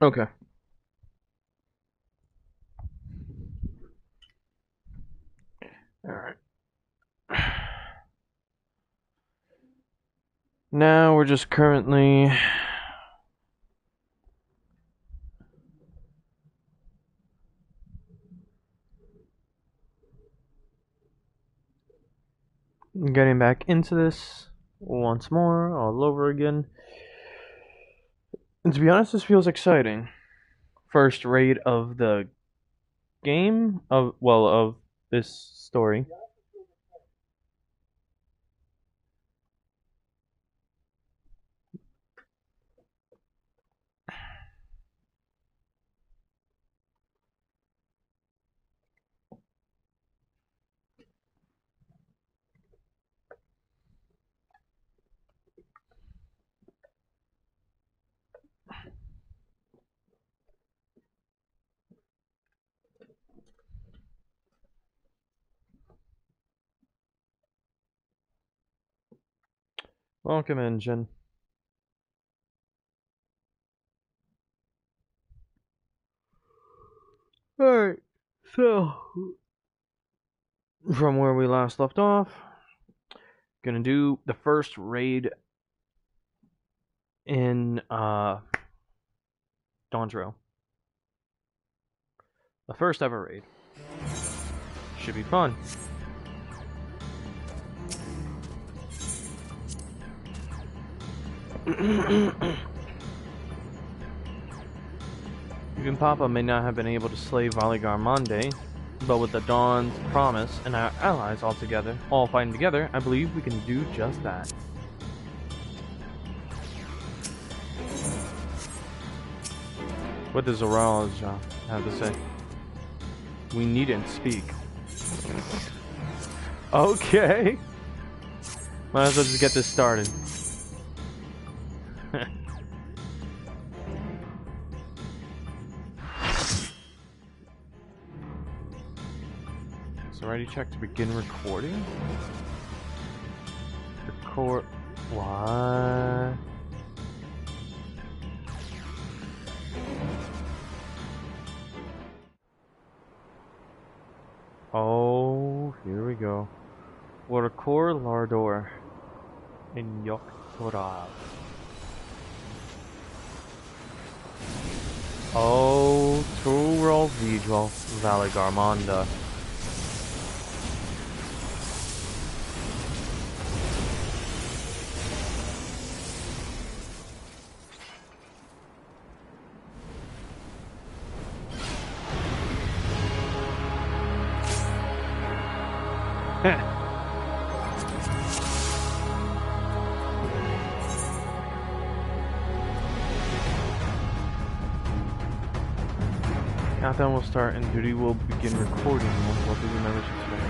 Okay. All right. Now we're just currently getting back into this once more, all over again. And to be honest, this feels exciting. First raid of the game, of this story. Welcome in, Jen. Alright, so from where we last left off, gonna do the first raid in Dawntrail. The first ever raid. Should be fun. Even Papa may not have been able to slay Valigarmonde, but with the Dawn's promise and our allies all together, all fighting together, I believe we can do just that. What does Zoralja have to say? We needn't speak. Okay. Might as well just get this started. So ready check to begin recording? Record... What? Oh, here we go. Watercore Lardor in Yoktorav. Oh, Turul Vidral Valigarmonda. Countdown will start and duty will begin recording once all duty members expect.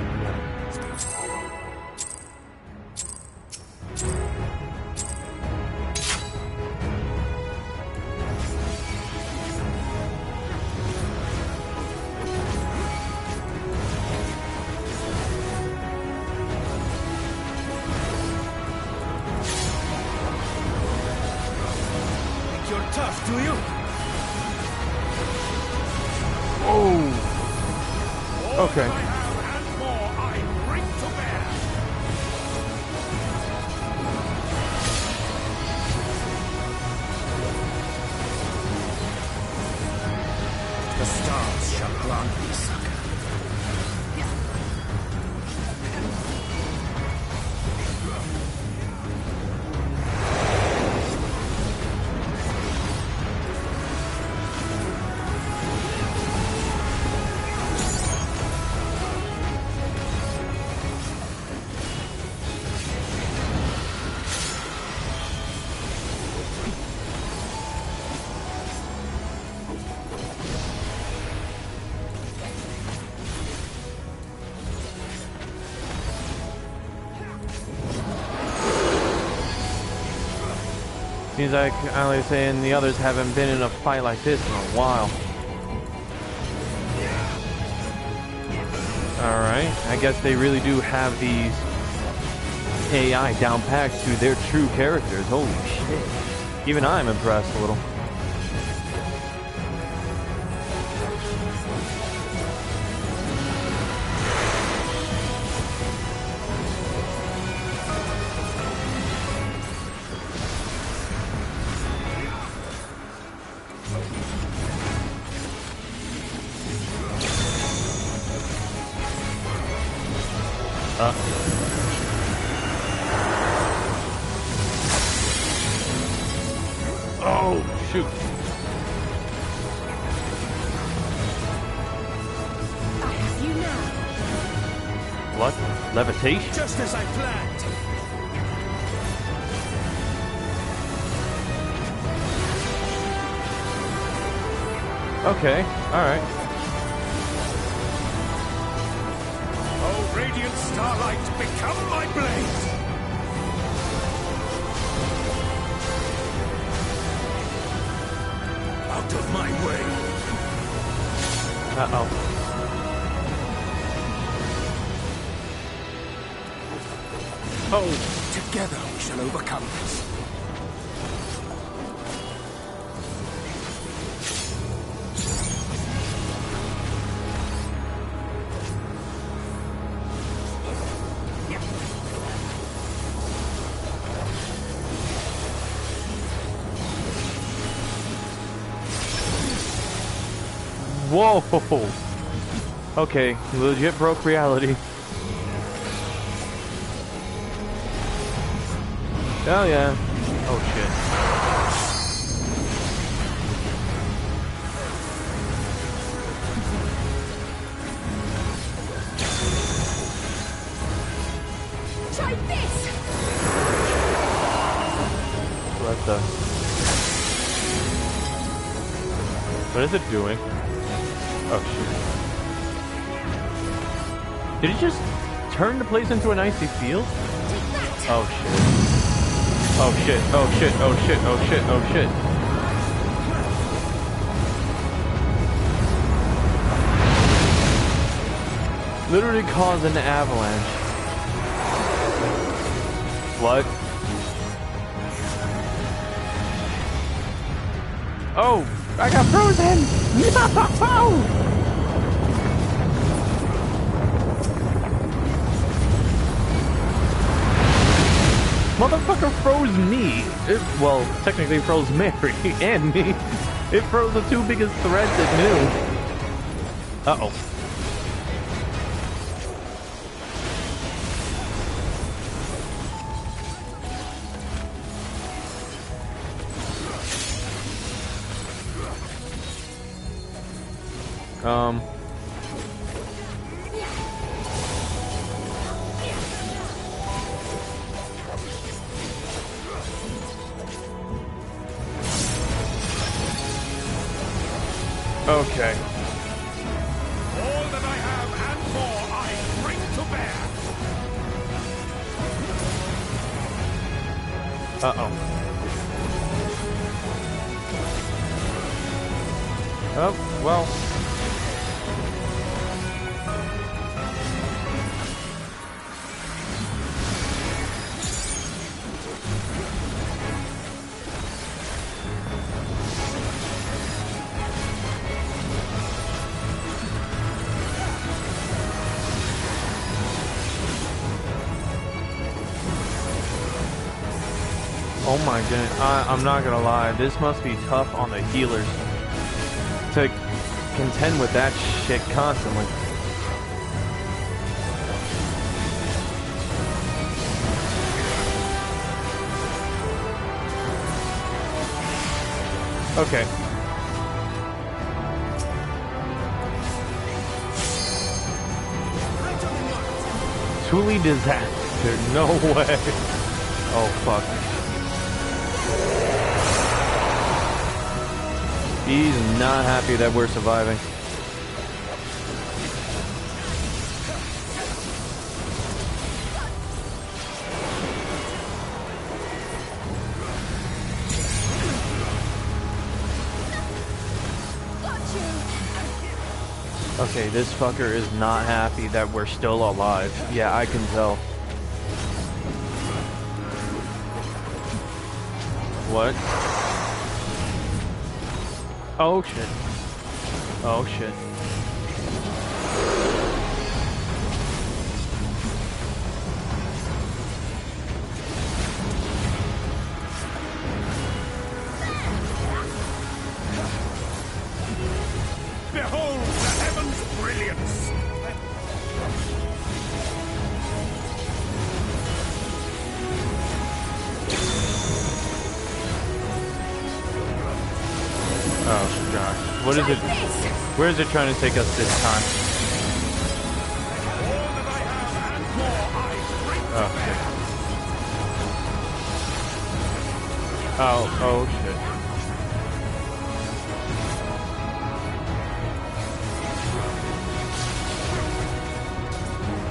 Think you're tough, do you? Okay. And more I bring to bear. The stars shall grant thee succor. Seems like Alice and the others haven't been in a fight like this in a while. Alright, I guess they really do have these AI down packed to their true characters. Holy shit. Even I'm impressed a little. Oh, shoot. I have you now. What? Levitation? Just as I planned. Okay, alright. Oh, radiant starlight, become my blade! Out of my way! Uh-oh. Oh, Together we shall overcome this. whoa. Okay, legit broke reality. Oh yeah. Oh shit. Try this! What the? What is it doing? Oh shoot. Did it just turn the place into an icy field? Take that! Oh shit. Oh shit, oh shit, oh shit, oh shit, oh shit. Literally caused an avalanche. What? Oh, I got frozen! No! Motherfucker froze me. Well, technically froze Mary and me. It froze the two biggest threads it knew. Uh-oh. Okay. All that I have and more I bring to bear. Uh-oh. Oh, well. Oh my goodness, I'm not gonna lie, this must be tough on the healers to contend with that shit constantly. Okay. Truly disaster, no way. Oh fuck. He's not happy that we're surviving. Okay, this fucker is not happy that we're still alive. Yeah, I can tell. What? Oh shit. Oh shit. Behold the heavens' brilliance. What is Try it? this. Where is it trying to take us this time? All that I have and more I bring to Oh, bear. shit. Oh, shit.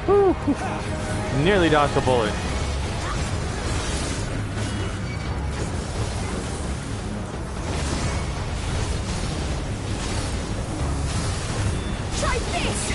Whew. Nearly dodged a bullet. Try this.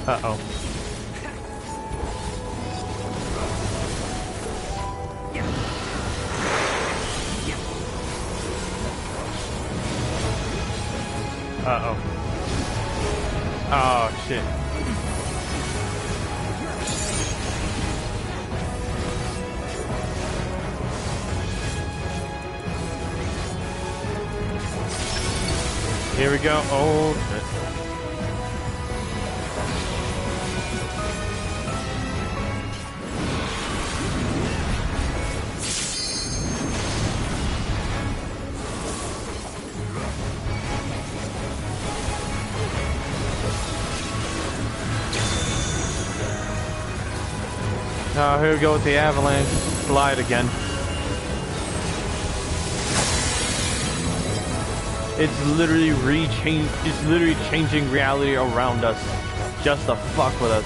Uh-oh. Uh-oh. Oh, shit. Here we go. Oh, shit. Oh, here we go with the avalanche. Slide again. It's literally changing reality around us just to fuck with us.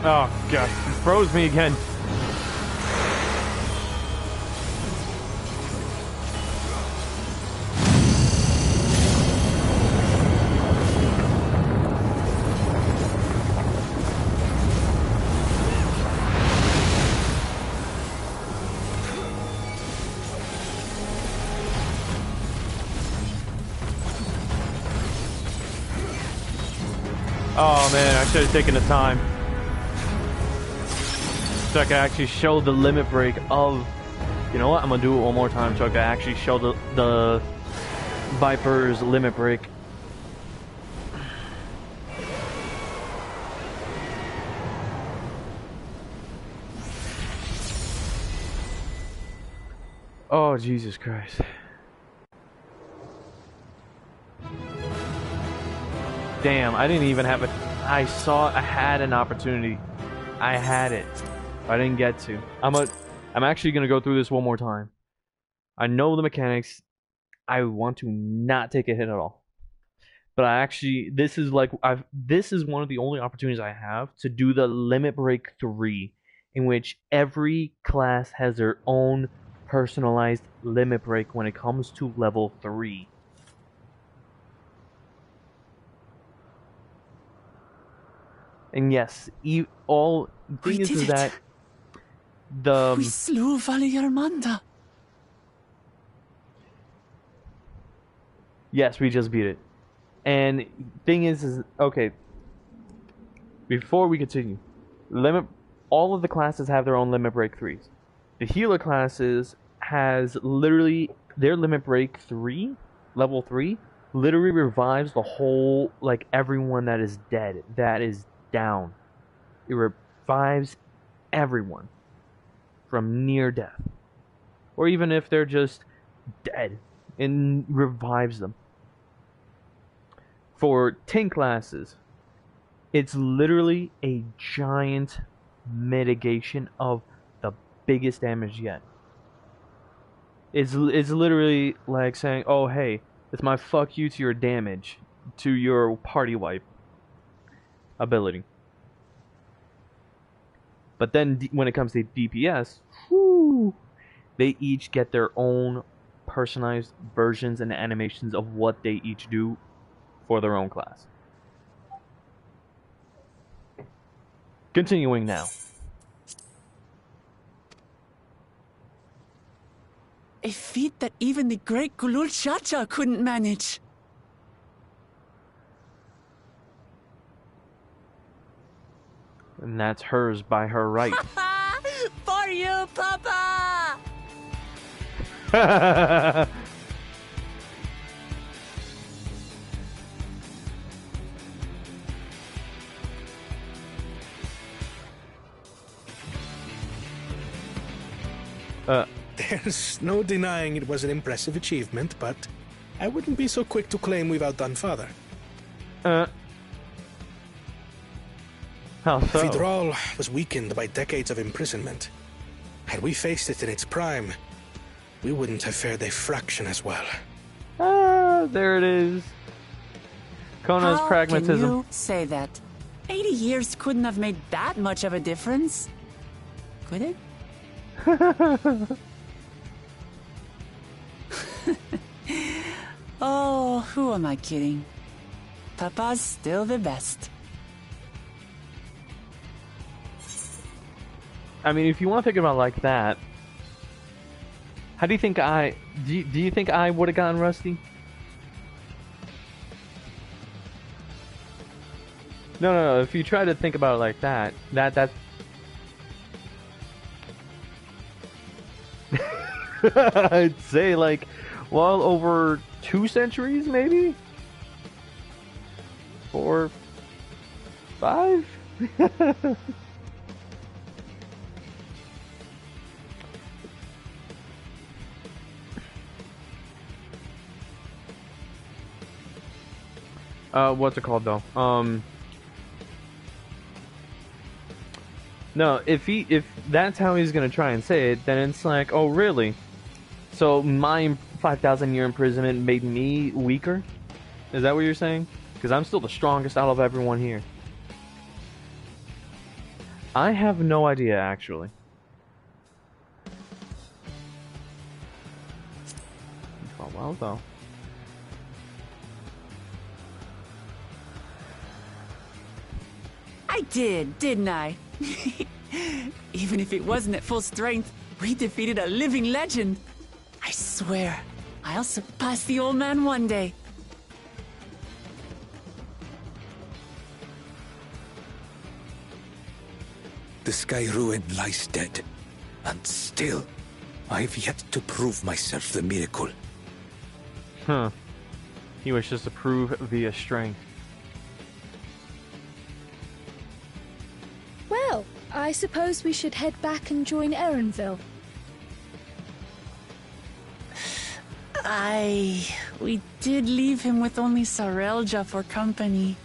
Oh god, it froze me again. Oh man, I should have taken the time. So I can actually show the limit break of... You know what? I'm gonna do it one more time so I can actually show the Viper's limit break. Oh, Jesus Christ. Damn, I didn't even have it. I had an opportunity. I had it. I didn't get to. I'm actually gonna go through this one more time. I know the mechanics. I want to not take a hit at all. But this is one of the only opportunities I have to do the Limit Break 3, in which every class has their own personalized limit break when it comes to level 3. And yes, all thing is that we slew Valiarmanda. Yes, we just beat it. And thing is okay. Before we continue, all of the classes have their own limit break 3s. The healer classes has literally their limit break 3, level 3, literally revives the whole, like, everyone that is dead, that is down. It revives everyone from near death, or even if they're just dead, and revives them. For tank classes, it's literally a giant mitigation of the biggest damage yet. It's literally like saying, "Oh, hey, it's my fuck you to your damage, to your party wipe ability." But then when it comes to DPS, whew, they each get their own personalized versions and animations of what they each do for their own class. Continuing now. A feat that even the great Gulul Chacha couldn't manage. And that's hers by her right. For you, Papa! There's no denying it was an impressive achievement, but I wouldn't be so quick to claim we've outdone Father. How so? Vidral was weakened by decades of imprisonment. Had we faced it in its prime, we wouldn't have fared a fraction as well. Ah, there it is. Kona's How pragmatism. can you say that? 80 years couldn't have made that much of a difference. Could it? Oh, who am I kidding? Papa's still the best. I mean, if you want to think about it like that, how do you think do you think I would have gotten Rusty? No. If you try to think about it like that, that's I'd say like well over 2 centuries, maybe 4, 5. What's it called though? No, if that's how he's gonna try and say it, then it's like, oh really? So my 5,000 year imprisonment made me weaker? Is that what you're saying? Because I'm still the strongest out of everyone here. I have no idea actually. Oh well though. I did, didn't I? Even if it wasn't at full strength, we defeated a living legend. I swear, I'll surpass the old man one day. The Sky Ruin lies dead, and still, I've yet to prove myself the miracle. Huh. He wishes to prove via strength. Well, I suppose we should head back and join Erenville. We did leave him with only Sarelja for company.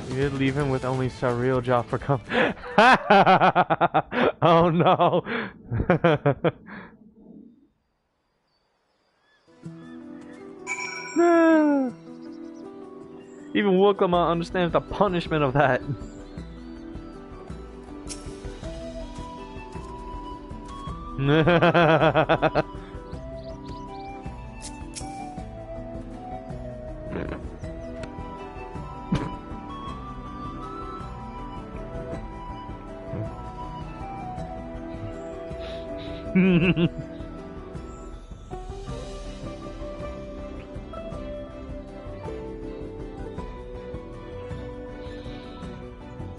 We did leave him with only Sarilja for company. Oh no. Even Wookama understands the punishment of that. I'm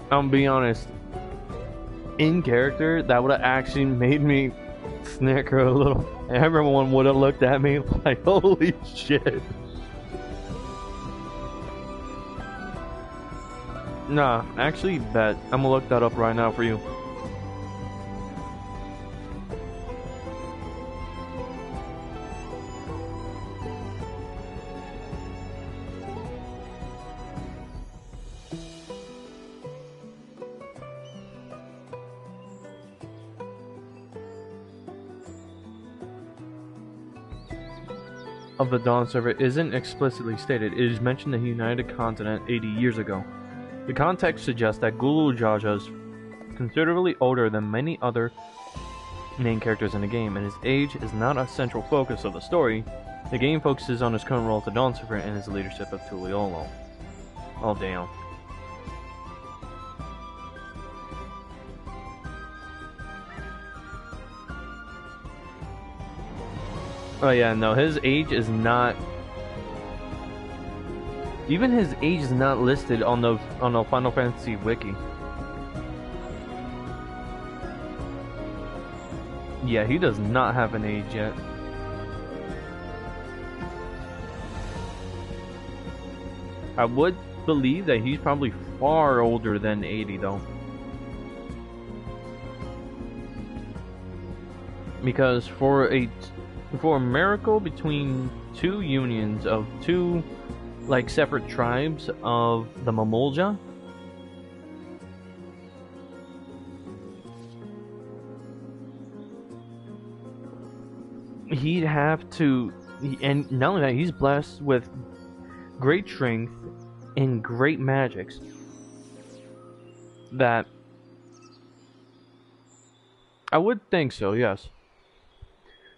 gonna be honest. In character, that would have actually made me snicker a little. Everyone would have looked at me like, holy shit. Nah, actually, bet. I'm gonna look that up right now for you. of the Dawn server isn't explicitly stated. It is mentioned that he united the continent 80 years ago. The context suggests that Gulu Jaja is considerably older than many other main characters in the game, and his age is not a central focus of the story. The game focuses on his current role at the Dawn server and his leadership of Tuliolo. Oh damn. Oh yeah, no, his age is not... Even his age is not listed on the Final Fantasy wiki. Yeah, he does not have an age yet. I would believe that he's probably far older than 80 though. Because for a miracle between two unions of two like separate tribes of the Mamulja, he'd have to, and not only that, he's blessed with great strength and great magics that I would think so, yes.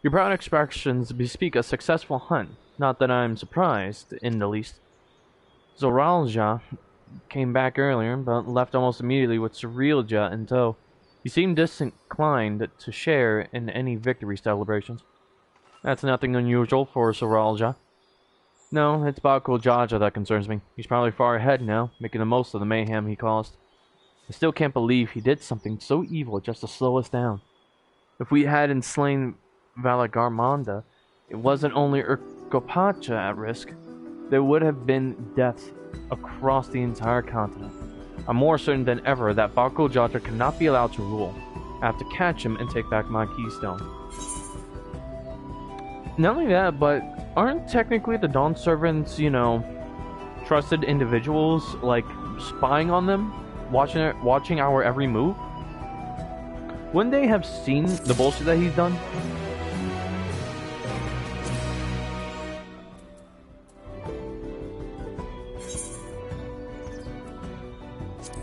Your proud expressions bespeak a successful hunt, not that I'm surprised in the least. Zoralja came back earlier, but left almost immediately with Cyrilja in tow. He seemed disinclined to share in any victory celebrations. That's nothing unusual for Soralja. No, it's Bakul Jaja that concerns me. He's probably far ahead now, making the most of the mayhem he caused. I still can't believe he did something so evil just to slow us down. If we hadn't slain Valagarmanda, it wasn't only Urkopacha at risk. There would have been deaths across the entire continent. I'm more certain than ever that Bakul Jaja cannot be allowed to rule. I have to catch him and take back my keystone. Not only that, but aren't technically the Dawn servants, you know, trusted individuals, like spying on them, watching our every move? Wouldn't they have seen the bullshit that he's done?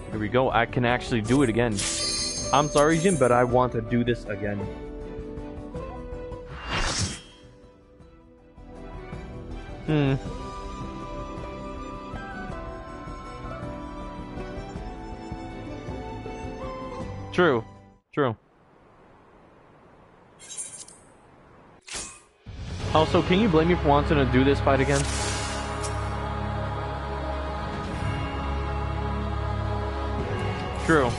Here we go, I can actually do it again. I'm sorry, Jim, but I want to do this again. True. True. Also, can you blame me for wanting to do this fight again? True.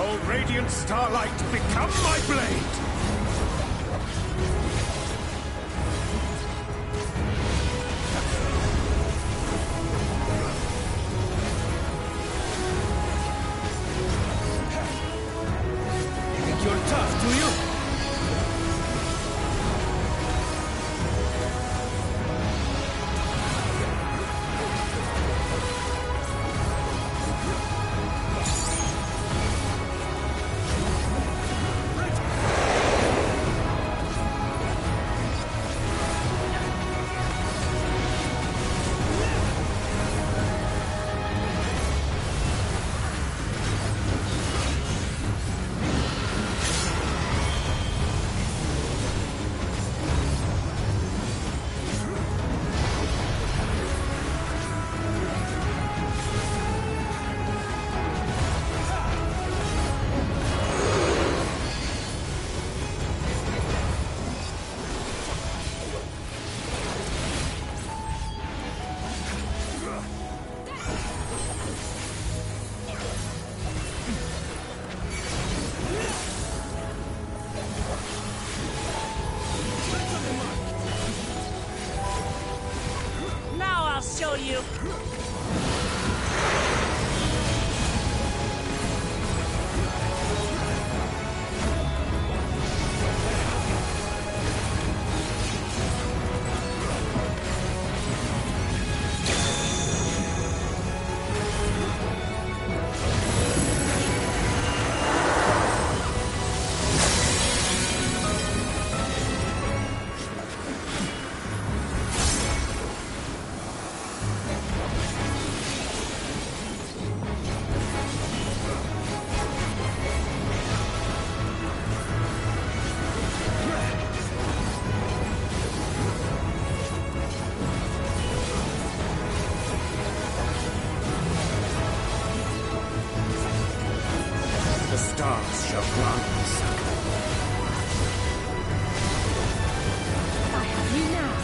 Oh, radiant starlight, become my blade! You think you're tough, do you? Show you. I have you now.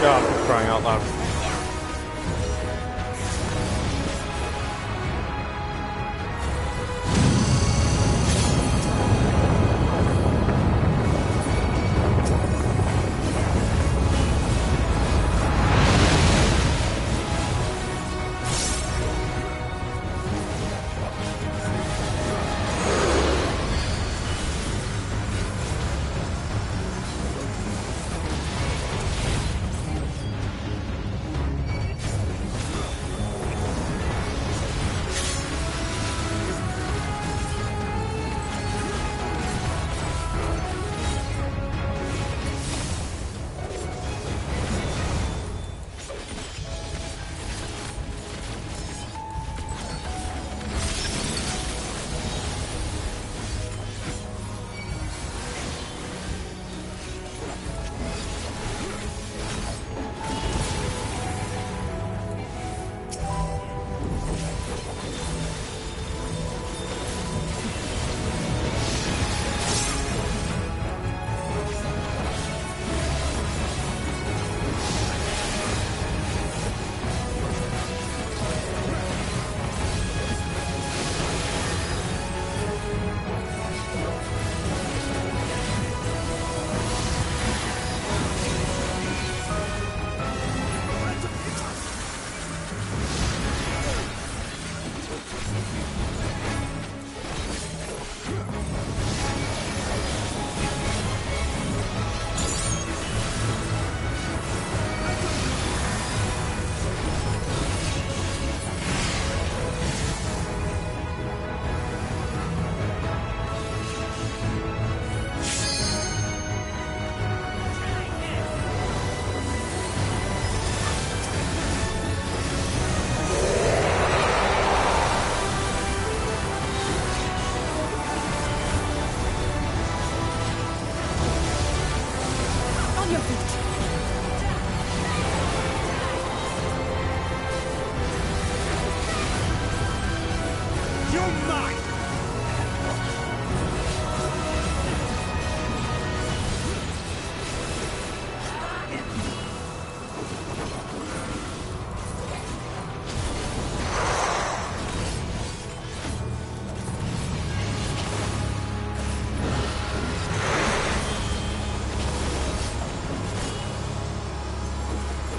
God, for crying out loud.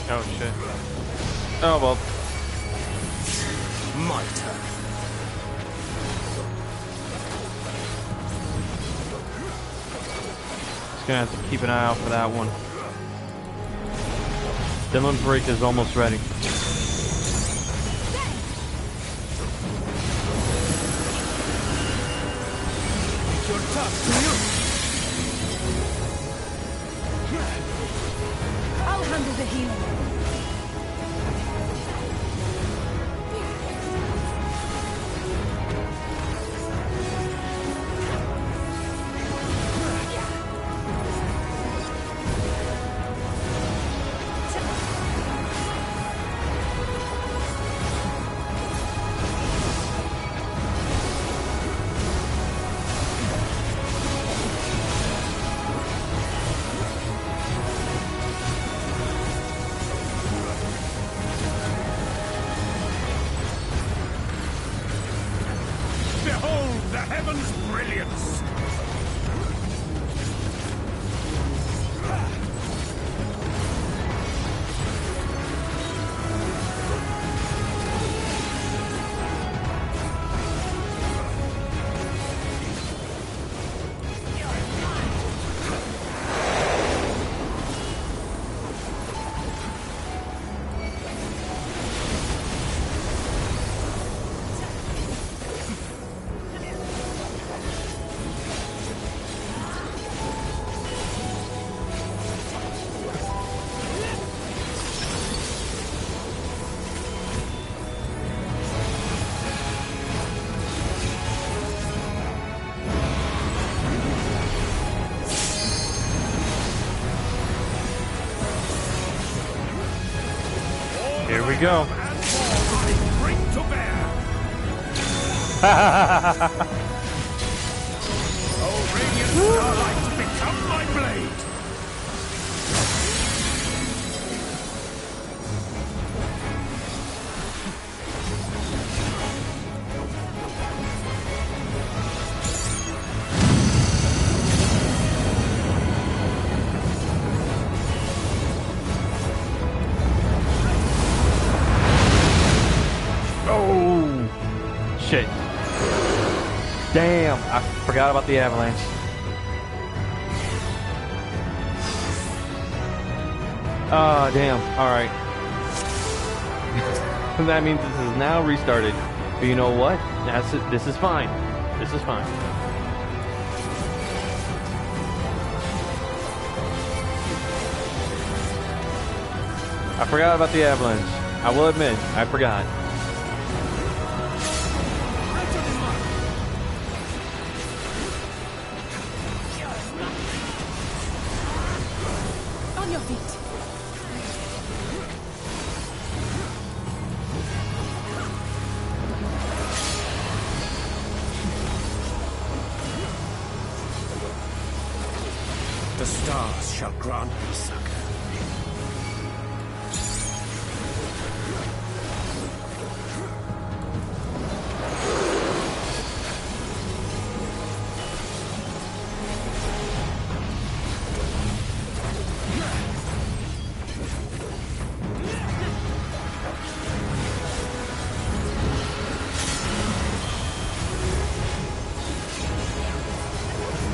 Oh shit. Oh well. My turn. Just gonna have to keep an eye out for that one. Dylan Break is almost ready. You're tough, do you? I'll handle the healing. heaven's brilliance. Here we go. And more I bring to bear. Oh, radiant starlight, become my blade. Oh, shit. Damn, I forgot about the avalanche. Oh, damn. Alright. That means this is now restarted. But you know what? That's it. This is fine. This is fine. I forgot about the avalanche. I will admit, I forgot. On your feet. The stars shall grant me succor.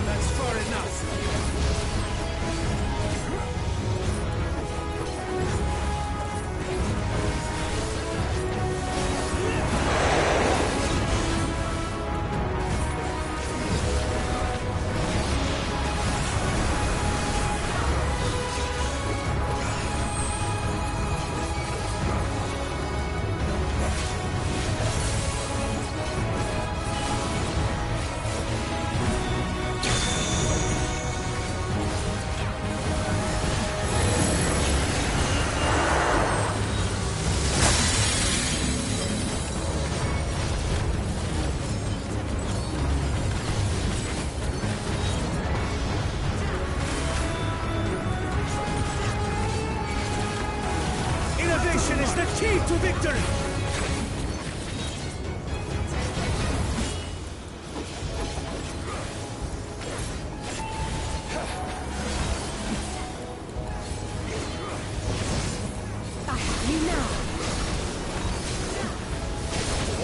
That's far enough. Innovation is the key to victory! I have you now.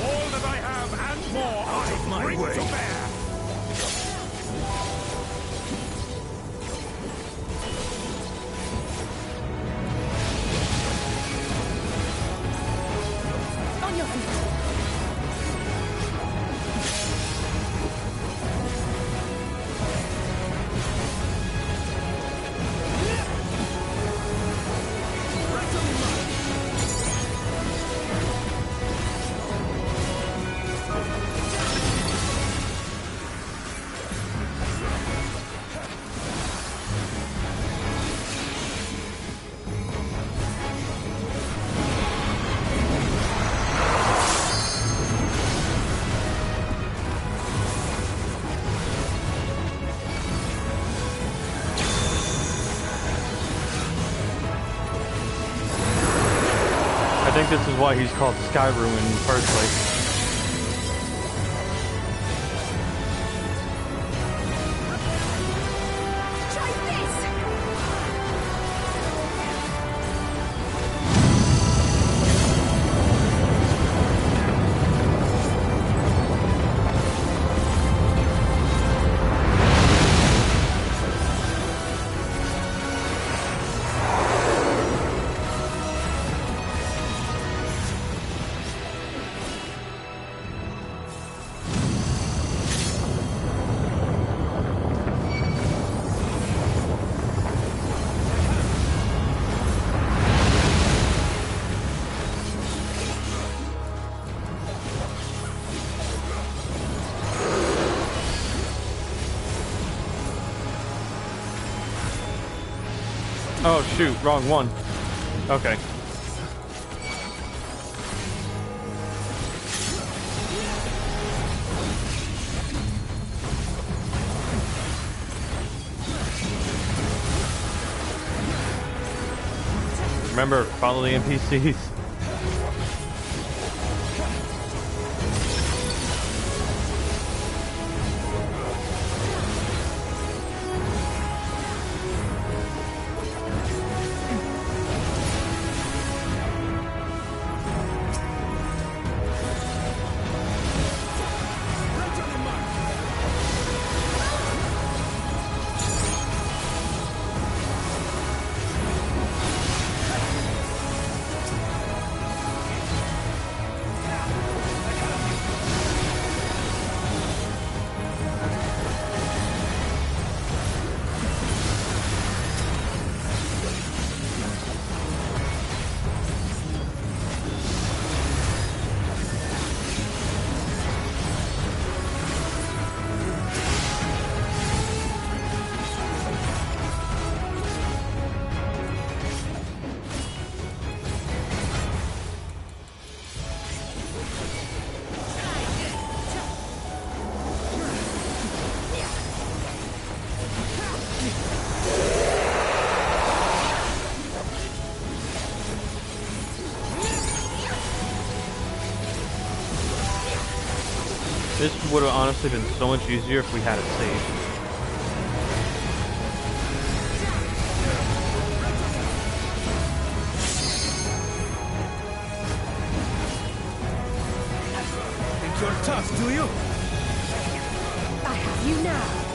All that I have and more I bring to bear. On your feet. I think this is why he's called Skyruin in the first place. Oh shoot, wrong one. Okay. Remember, follow the NPCs. This would have honestly been so much easier if we had it saved. Think you're tough, do you? I have you now.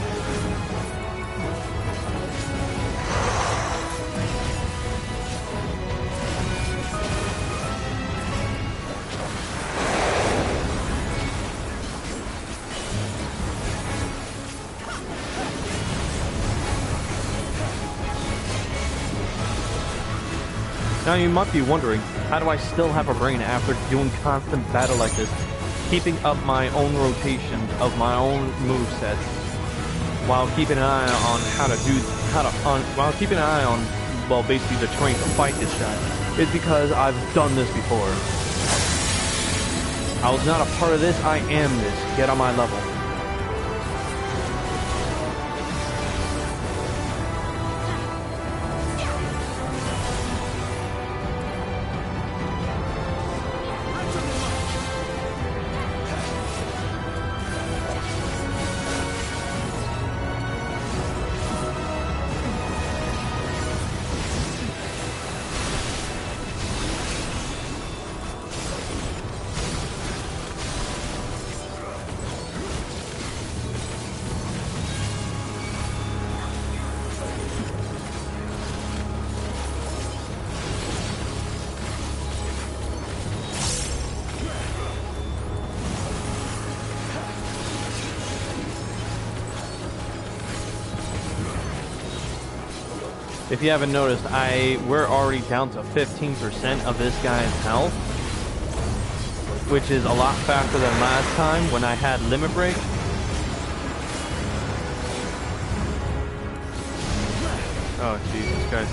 Now you might be wondering, how do I still have a brain after doing constant battle like this, keeping up my own rotation of my own movesets, while keeping an eye on while keeping an eye on, well, basically the terrain to fight this guy? It's because I've done this before. I was not a part of this, I am this. Get on my level. If you haven't noticed, we're already down to 15% of this guy's health, which is a lot faster than last time when I had limit break. Oh Jesus Christ.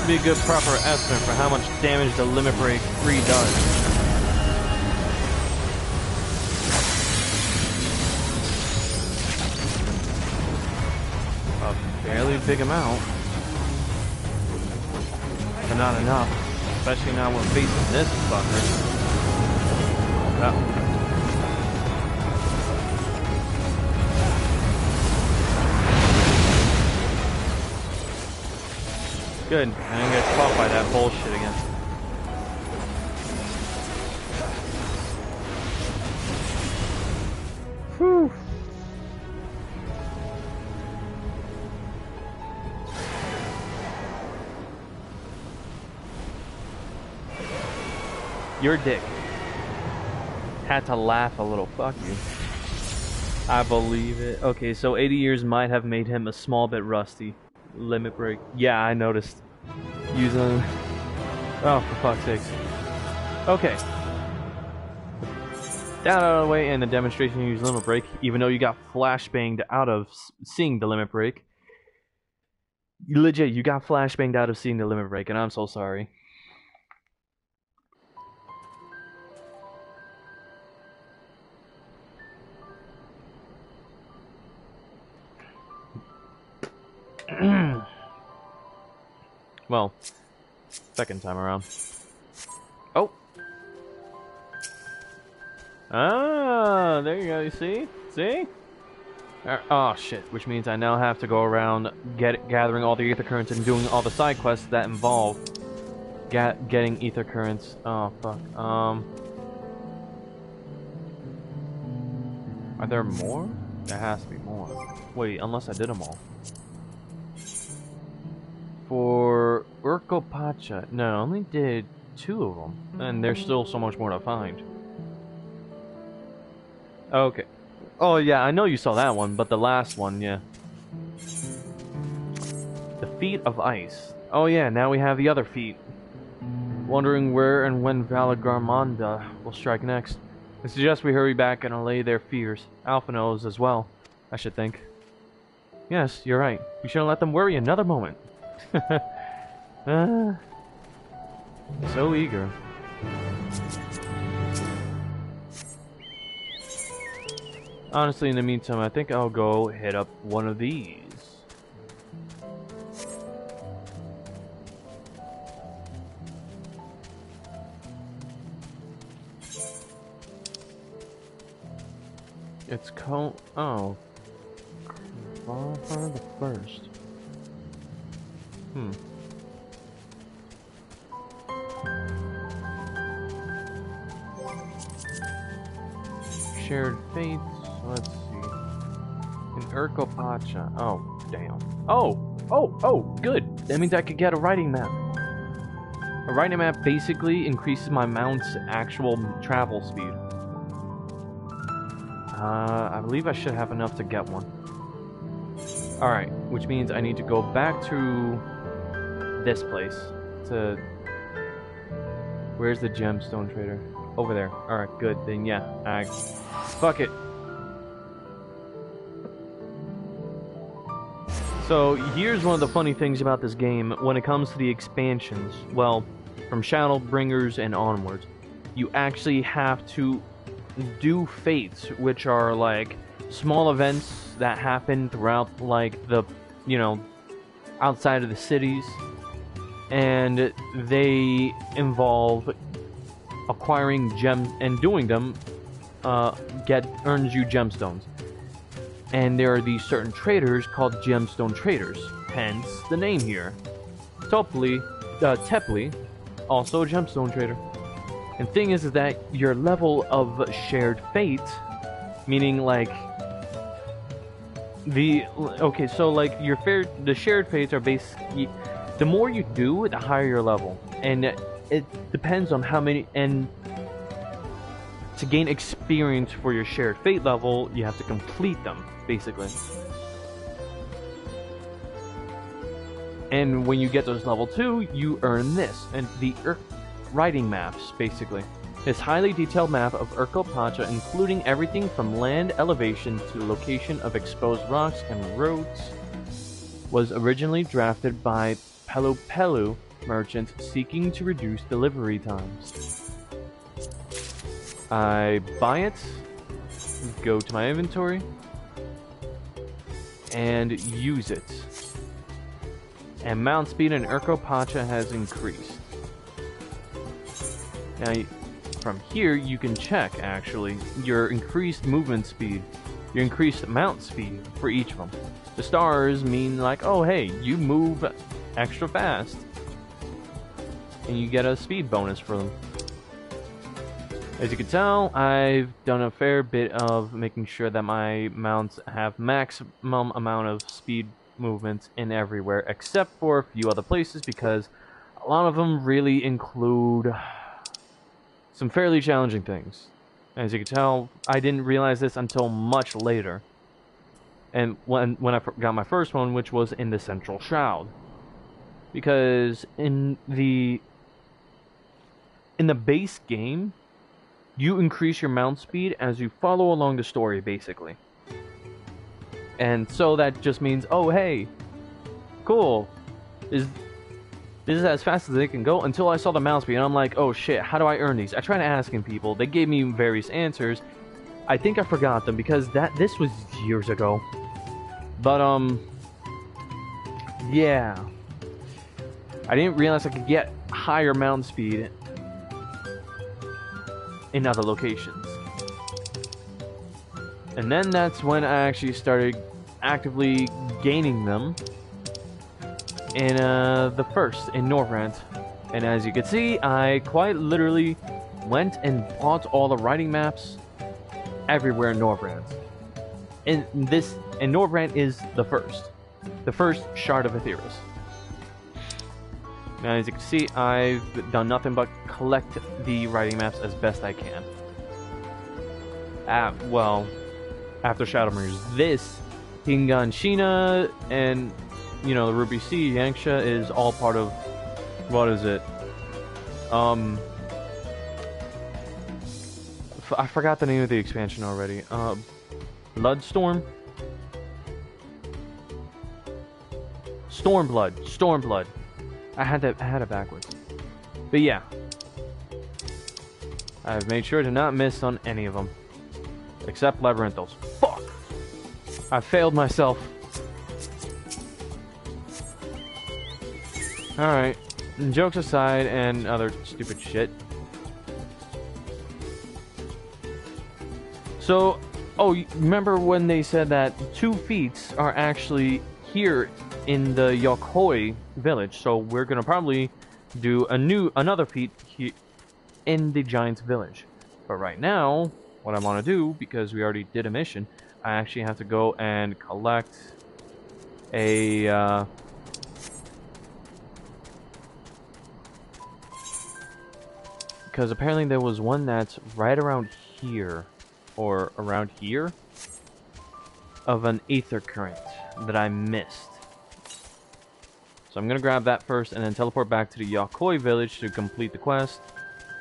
Be a good proper estimate for how much damage the limit break 3 does. A fairly big amount, but not enough, especially now we're facing this fucker. Oh. Good, I didn't get caught by that bullshit again. Whew. You're a dick. Had to laugh a little. Fuck you. I believe it. Okay, so 80 years might have made him a small bit rusty. Limit break. Yeah, I noticed. Using... Oh, for fuck's sakes. Okay. Down out of the way, and the demonstration you use limit break, even though you got flashbanged out of seeing the limit break. Legit, you got flashbanged out of seeing the limit break, and I'm so sorry. Well, second time around. Oh! Ah, there you go, you see? See? Oh shit, which means I now have to go around gathering all the ether currents and doing all the side quests that involve getting ether currents. Oh fuck. Are there more? There has to be more. Wait, unless I did them all. For Urkopacha, no, I only did 2 of them, and there's still so much more to find. Okay. Oh yeah, I know you saw that one, but the last one, yeah. The Feet of Ice. Oh yeah, now we have the other feet. Wondering where and when Valagarmanda will strike next. I suggest we hurry back and allay their fears. Alpha knows as well, I should think. Yes, you're right. We shouldn't let them worry another moment. So eager. Honestly, in the meantime, I think I'll go hit up one of these. It's called... Oh. Kvafa the First. Shared Fates. Let's see. In Urkopacha. Oh, damn. Oh, good. That means I could get a writing map. A writing map basically increases my mount's actual travel speed. I believe I should have enough to get one. Alright, which means I need to go back to this place. To... Where's the gemstone trader? Over there. Alright, good. Then yeah, fuck it. So, here's one of the funny things about this game when it comes to the expansions. Well, from Shadowbringers and onwards, you actually have to do fates, which are like small events that happen throughout, like, the, you know, outside of the cities, and they involve acquiring gems, and doing them earns you gemstones. And there are these certain traders called gemstone traders, hence the name here. Tepley, also a gemstone trader. And thing is that your level of shared fate, meaning like so like the shared fates are basically, the more you do, the higher your level, and it depends on how many, and to gain experience for your shared fate level, you have to complete them, basically. And when you get those level 2, you earn this, and the writing maps, basically. This highly detailed map of Urkopacha, including everything from land elevation to the location of exposed rocks and roads, was originally drafted by Pelu merchants seeking to reduce delivery times. I buy it, go to my inventory, and use it. And mount speed in Urkopacha has increased. Now, from here, you can check, actually, your increased movement speed, your increased mount speed for each of them. The stars mean, like, oh, hey, you move extra fast. And you get a speed bonus for them. As you can tell, I've done a fair bit of making sure that my mounts have maximum amount of speed movements in everywhere, except for a few other places, because a lot of them really include some fairly challenging things. As you can tell, I didn't realize this until much later. And when I got my first one, which was in the Central Shroud. Because in the base game, you increase your mount speed as you follow along the story, basically. And so that just means, oh hey, cool. This is as fast as they can go, until I saw the mount speed and I'm like, oh shit, how do I earn these? I tried asking people, they gave me various answers. I think I forgot them because this was years ago. But yeah. I didn't realize I could get higher mount speed in other locations. And then that's when I actually started actively gaining them in the first, in Norvrant. And as you can see, I quite literally went and bought all the writing maps everywhere in Norvrant. And Norvrant is the first shard of Aetheris. Now, as you can see, I've done nothing but collect the writing maps as best I can. Well, after Shadowbringers, this Hinganshina and, you know, the Ruby Sea, Yanxia is all part of, what is it? I forgot the name of the expansion already. Bloodstorm? Stormblood. I had it backwards. But yeah. I've made sure to not miss on any of them. Except Labyrinthos. Fuck! I failed myself. Alright. Jokes aside and other stupid shit. So, oh, remember when they said that 2 feats are actually here in the Yokhoi village? So we're gonna probably do another feat here in the Giant's village. But right now, what I want to do, because we already did a mission, I actually have to go and collect a because apparently there was one that's right around here, or around here, of an Aether Current that I missed. So I'm gonna grab that first and then teleport back to the Yokhoi village to complete the quest,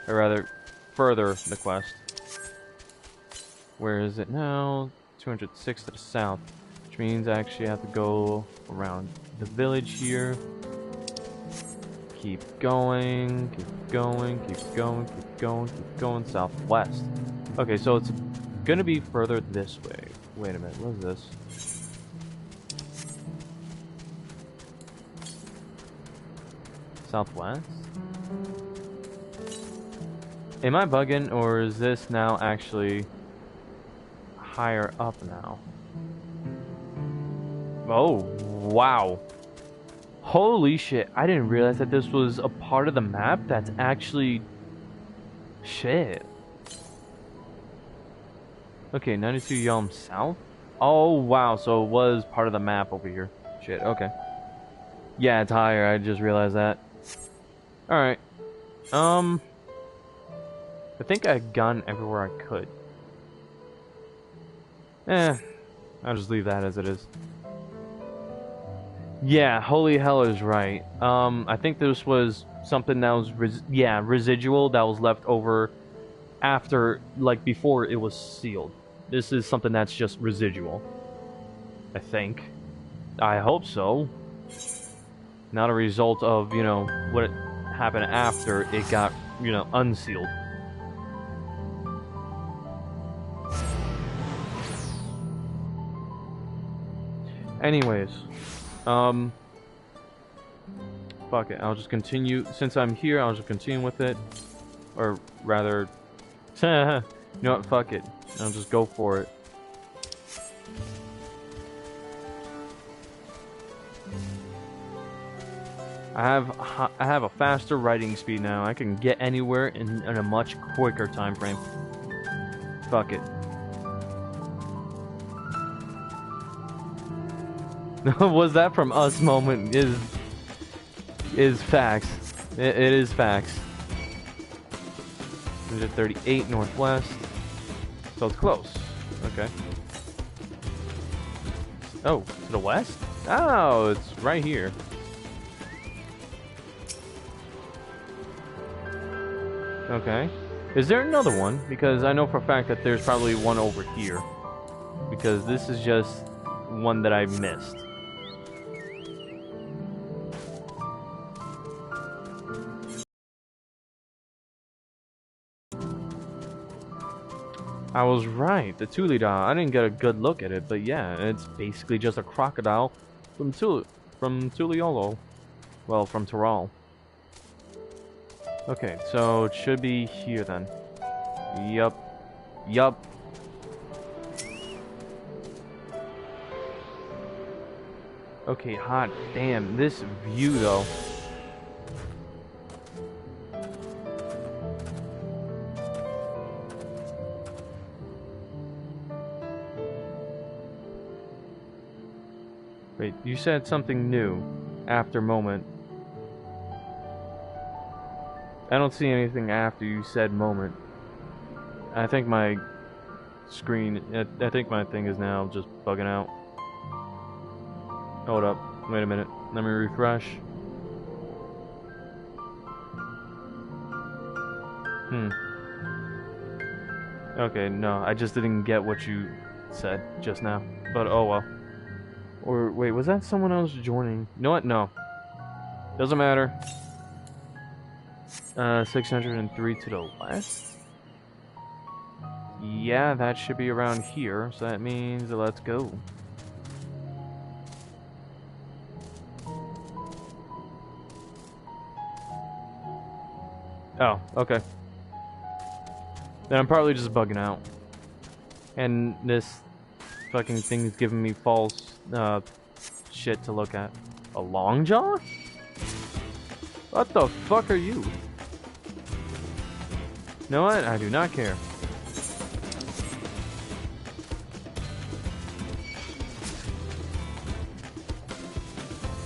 or rather, further the quest. Where is it now? 206 to the south, which means I actually have to go around the village here. Keep going, keep going, keep going, keep going, keep going southwest. Okay, so it's gonna be further this way. Wait a minute, what is this? Southwest? Am I bugging, or is this now actually higher up now? Oh, wow. Holy shit, I didn't realize that this was a part of the map that's actually... Shit. Okay, 92 Yalm South? Oh, wow, so it was part of the map over here. Shit, okay. Yeah, it's higher, I just realized that. Alright. I think I've gone everywhere I could. I'll just leave that as it is. Yeah, Holy Hell is right. I think this was something that was, residual that was left over after, like, before it was sealed. This is something that's just residual. I think. I hope so. Not a result of, you know, what happened after it got, you know, unsealed. Anyways, fuck it, I'll just continue, since I'm here, I'll just continue with it, or rather, you know what, fuck it, I'll just go for it. I have a faster writing speed now. I can get anywhere in a much quicker time frame. Fuck it. Was that from us moment is facts. It is facts. 138 northwest. So it's close. Okay. Oh, to the west? Oh, it's right here. Okay. Is there another one? Because I know for a fact that there's probably one over here. Because this is just one that I missed. I was right, the Tulida. I didn't get a good look at it, but yeah, it's basically just a crocodile from Tuliolo. Well, from Tyrol. Okay, so it should be here then. Yup. Yup. Okay, hot damn, this view though. Wait, you said something new after moment. I don't see anything after you said moment. I think my screen, I think my thing is now just bugging out. Hold up, wait a minute, let me refresh. Okay, no, I just didn't get what you said just now, but oh well. Or, wait, was that someone else joining? You know what? No. Doesn't matter. 603 to the west? Yeah, that should be around here, so that means let's go. Oh, okay. Then I'm probably just bugging out. And this fucking thing's giving me false shit to look at. A long jaw? What the fuck are you? You know what? I do not care.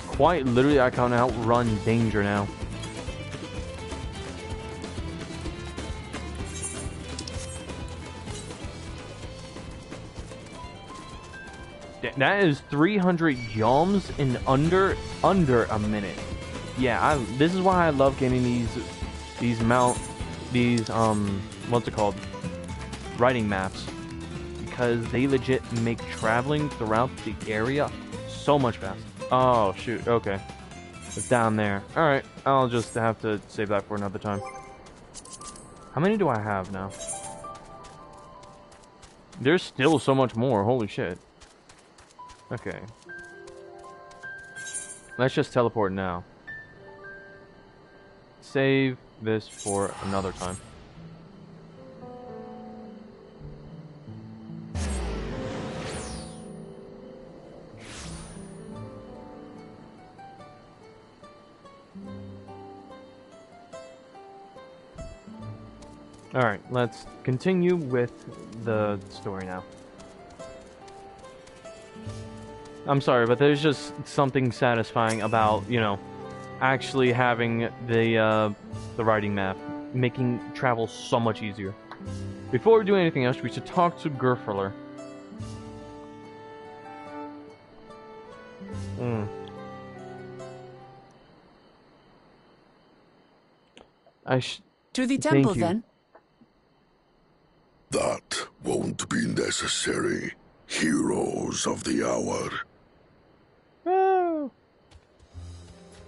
Quite literally, I can outrun danger now. That is 300 yalms in under a minute. Yeah, this is why I love getting these what's it called? Writing maps. Because they legit make traveling throughout the area so much faster. Oh shoot, okay. It's down there. Alright, I'll just have to save that for another time. How many do I have now? There's still so much more, holy shit. Okay. Let's just teleport now. Save this for another time. Alright, let's continue with the story now. I'm sorry, but there's just something satisfying about, you know, actually having the writing map, making travel so much easier. Before we do anything else, we should talk to Gerferler. To the temple, then? That won't be necessary, heroes of the hour.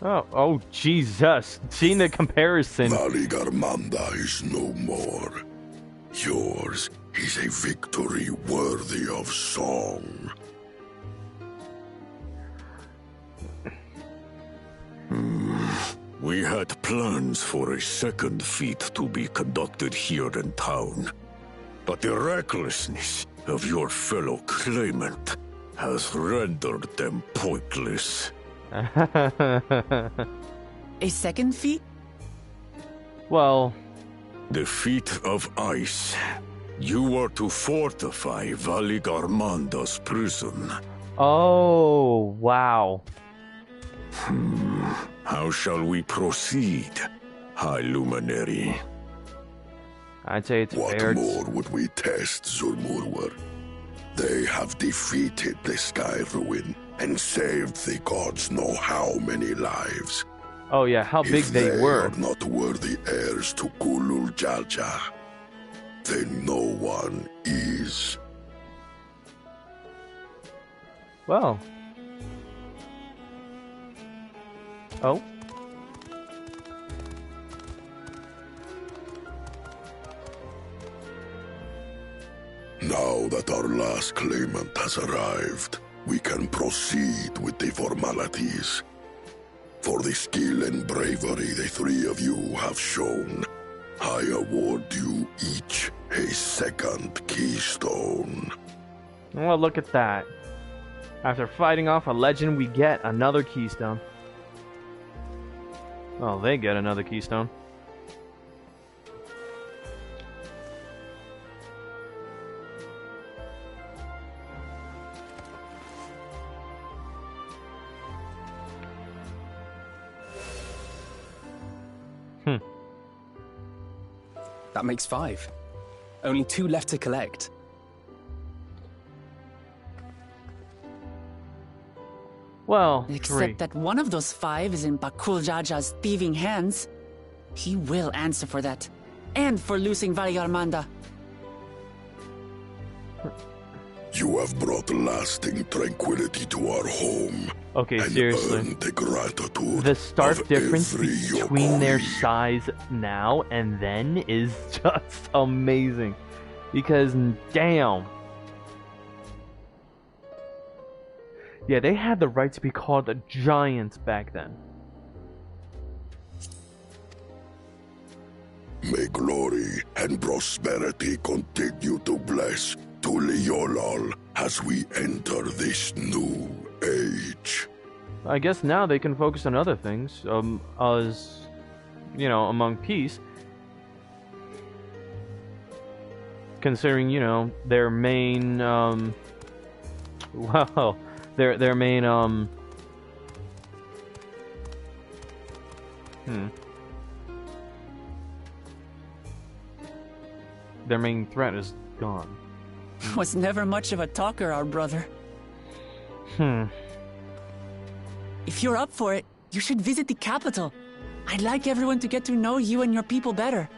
Oh, Jesus. Seeing the comparison. Valigarmanda is no more. Yours is a victory worthy of song. We had plans for a second feat to be conducted here in town. But the recklessness of your fellow claimant has rendered them pointless. A second feat? Well... The feat of ice. You are to fortify Valigarmanda's prison. Oh, wow. How shall we proceed, High Luminary? I'd say it's What fair. more would we test, Zurmurwer? They have defeated the Sky Ruin and saved the gods know how many lives. Oh yeah, how big If they were. are not worthy heirs to Kulul Jalja, then no one is. Well. Oh. Now that our last claimant has arrived, we can proceed with the formalities. For the skill and bravery the three of you have shown, I award you each a second keystone. Well, look at that. After fighting off a legend, we get another keystone. Oh, they get another keystone. That makes 5. Only 2 left to collect. Well, Except 3. that one of those 5 is in Bakul Jaja's thieving hands. He will answer for that. And for losing Valyarmanda. You have brought lasting tranquility to our home. Okay, and seriously. earned the gratitude The stark of difference every between their Yokoi. size now and then is just amazing. Because, damn. Yeah, they had the right to be called the Giants back then. May glory and prosperity continue to bless Tuliolol as we enter this new age. I guess now they can focus on other things, as, you know, among peace. Considering, you know, their main, well, their main, their main threat is gone. Was never much of a talker, our brother. If you're up for it, you should visit the capital. I'd like everyone to get to know you and your people better.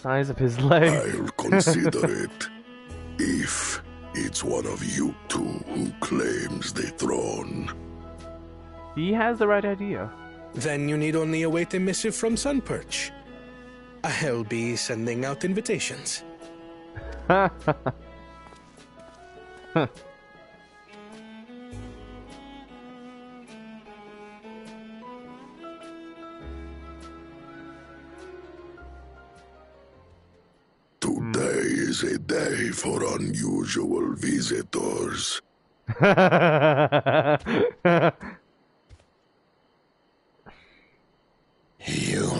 Size of his leg. I'll consider it. If it's one of you two who claims the throne. He has the right idea. Then you need only await a missive from Sunperch. I'll be sending out invitations. Today is a day for unusual visitors. You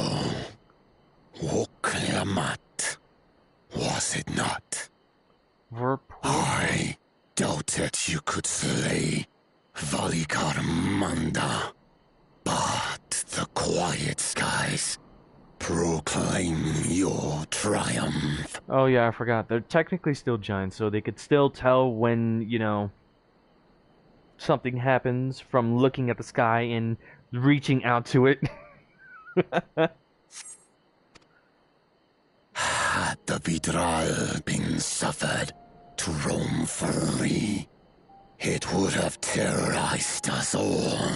woke Lamat, was it not? I doubted you could slay Valikarmanda, but the quiet skies proclaim your triumph. Oh yeah, I forgot. They're technically still giants, so they could still tell when, you know, something happens from looking at the sky and reaching out to it. Had the Vidral been suffered to roam free, it would have terrorized us all.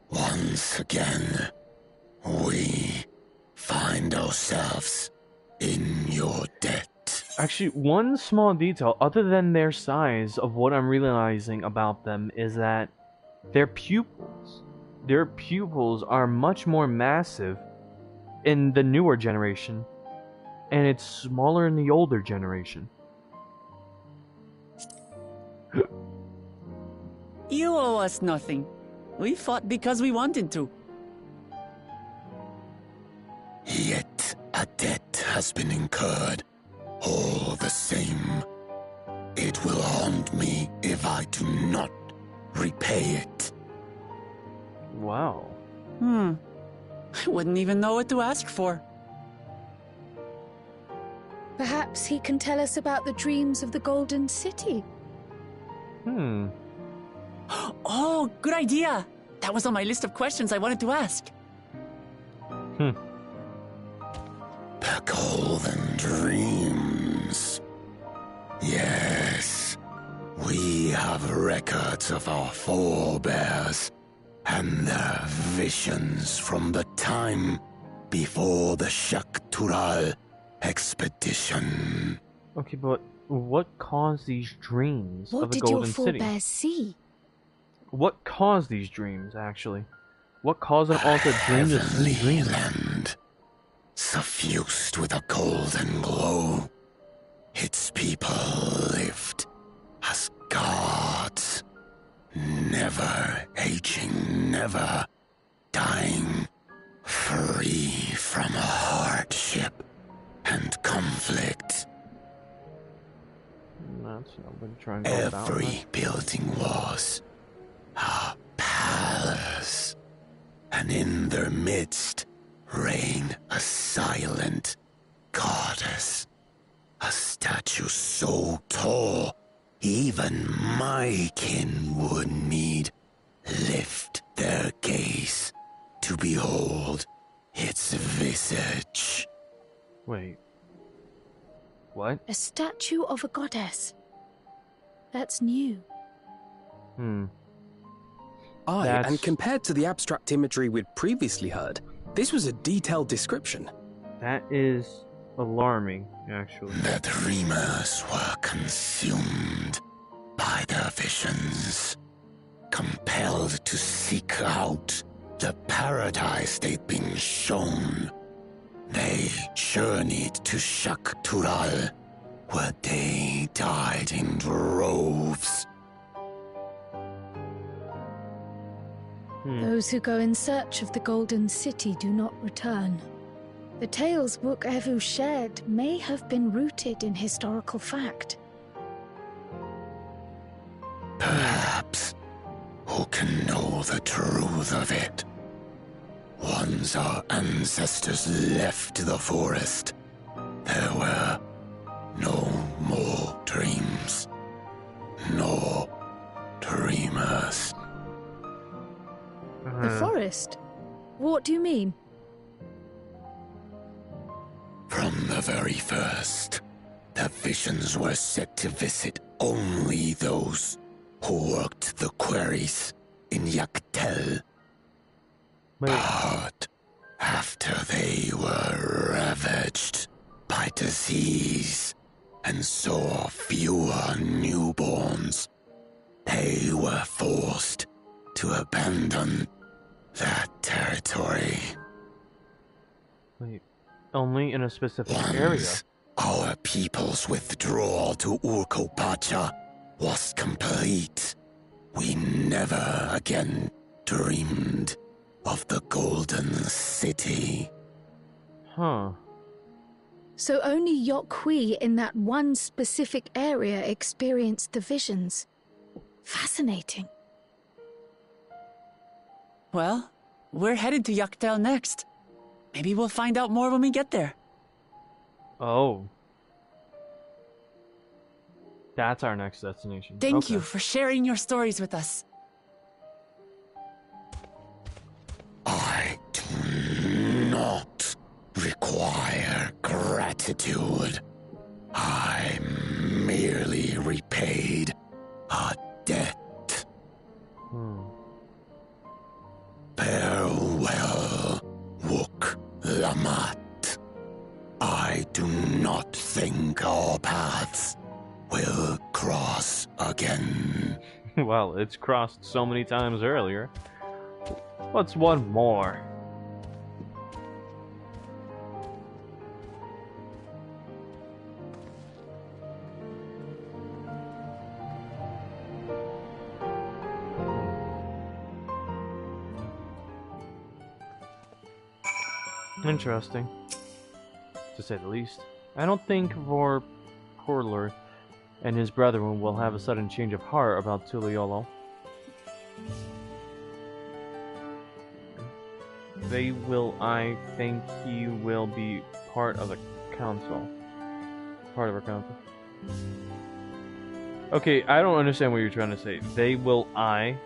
Once again, we find ourselves in your debt. Actually, one small detail, other than their size, of what I'm realizing about them is that their pupils are much more massive in the newer generation, and it's smaller in the older generation. You owe us nothing. We fought because we wanted to. Yet a debt has been incurred. All the same, it will haunt me if I do not repay it. Wow. I wouldn't even know what to ask for. Perhaps he can tell us about the dreams of the Golden City. Oh, good idea! That was on my list of questions I wanted to ask. The Golden Dreams. Yes, we have records of our forebears and their visions from the time before the Shaktural expedition. Okay, but what caused these dreams What of the did your Golden City? forebears see? What caused these dreams, actually? What caused them all to dream the sweet Heavenly dreams? land, suffused with a golden glow. Its people lived as gods, never aging, never dying, free from hardship and conflict. That's not been trying to go about Every that. building was a palace, and in their midst reigned a silent goddess. A statue so tall, even my kin would need lift their gaze to behold its visage. Wait. What? A statue of a goddess. That's new. And compared to the abstract imagery we'd previously heard, this was a detailed description. That is alarming, actually. The dreamers were consumed by their visions, compelled to seek out the paradise they'd been shown. They journeyed to Shaktural, where they died in droves. Those who go in search of the Golden City do not return. The tales Book Evu shared may have been rooted in historical fact. Perhaps. Who can know the truth of it? Once our ancestors left the forest, there were no more dreams, no dreamers. The forest? What do you mean? From the very first, the visions were set to visit only those who worked the quarries in Yaktel. But after they were ravaged by disease and saw fewer newborns, they were forced to abandon that territory. Wait, only in a specific Once area? our people's withdrawal to Urkopacha was complete, we never again dreamed of the Golden City. Huh. So only Yokhui in that one specific area experienced the visions. Fascinating. Well, we're headed to Yaktel next. Maybe we'll find out more when we get there. Oh. That's our next destination. Thank Okay. you for sharing your stories with us. I do not require gratitude. I merely repaid a debt. Farewell, Wook Lamat. I do not think our paths will cross again. Well, it's crossed so many times earlier. What's one more? Interesting, to say the least. I don't think Vorporler and his brethren will have a sudden change of heart about Tuliolo. I think he will be part of the council. Part of our council. Okay, I don't understand what you're trying to say. I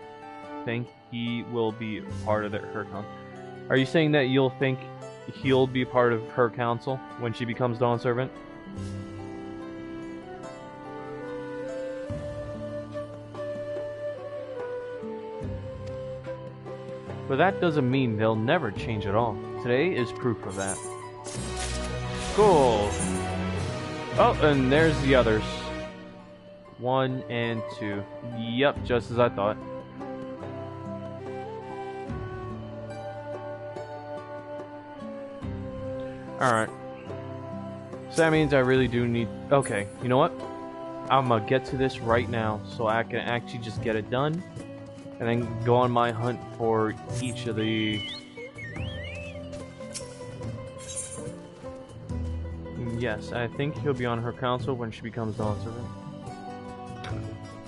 think he will be part of her council. Are you saying that you'll think he'll be part of her council when she becomes Dawn Servant? But that doesn't mean they'll never change at all. Today is proof of that. Cool. Oh, and there's the others. 1 and 2. Yep, just as I thought. Alright. So that means I really do need... Okay, you know what? I'm gonna get to this right now so I can actually just get it done. And then go on my hunt for each of the... Yes, I think he'll be on her council when she becomes Dawn Servant.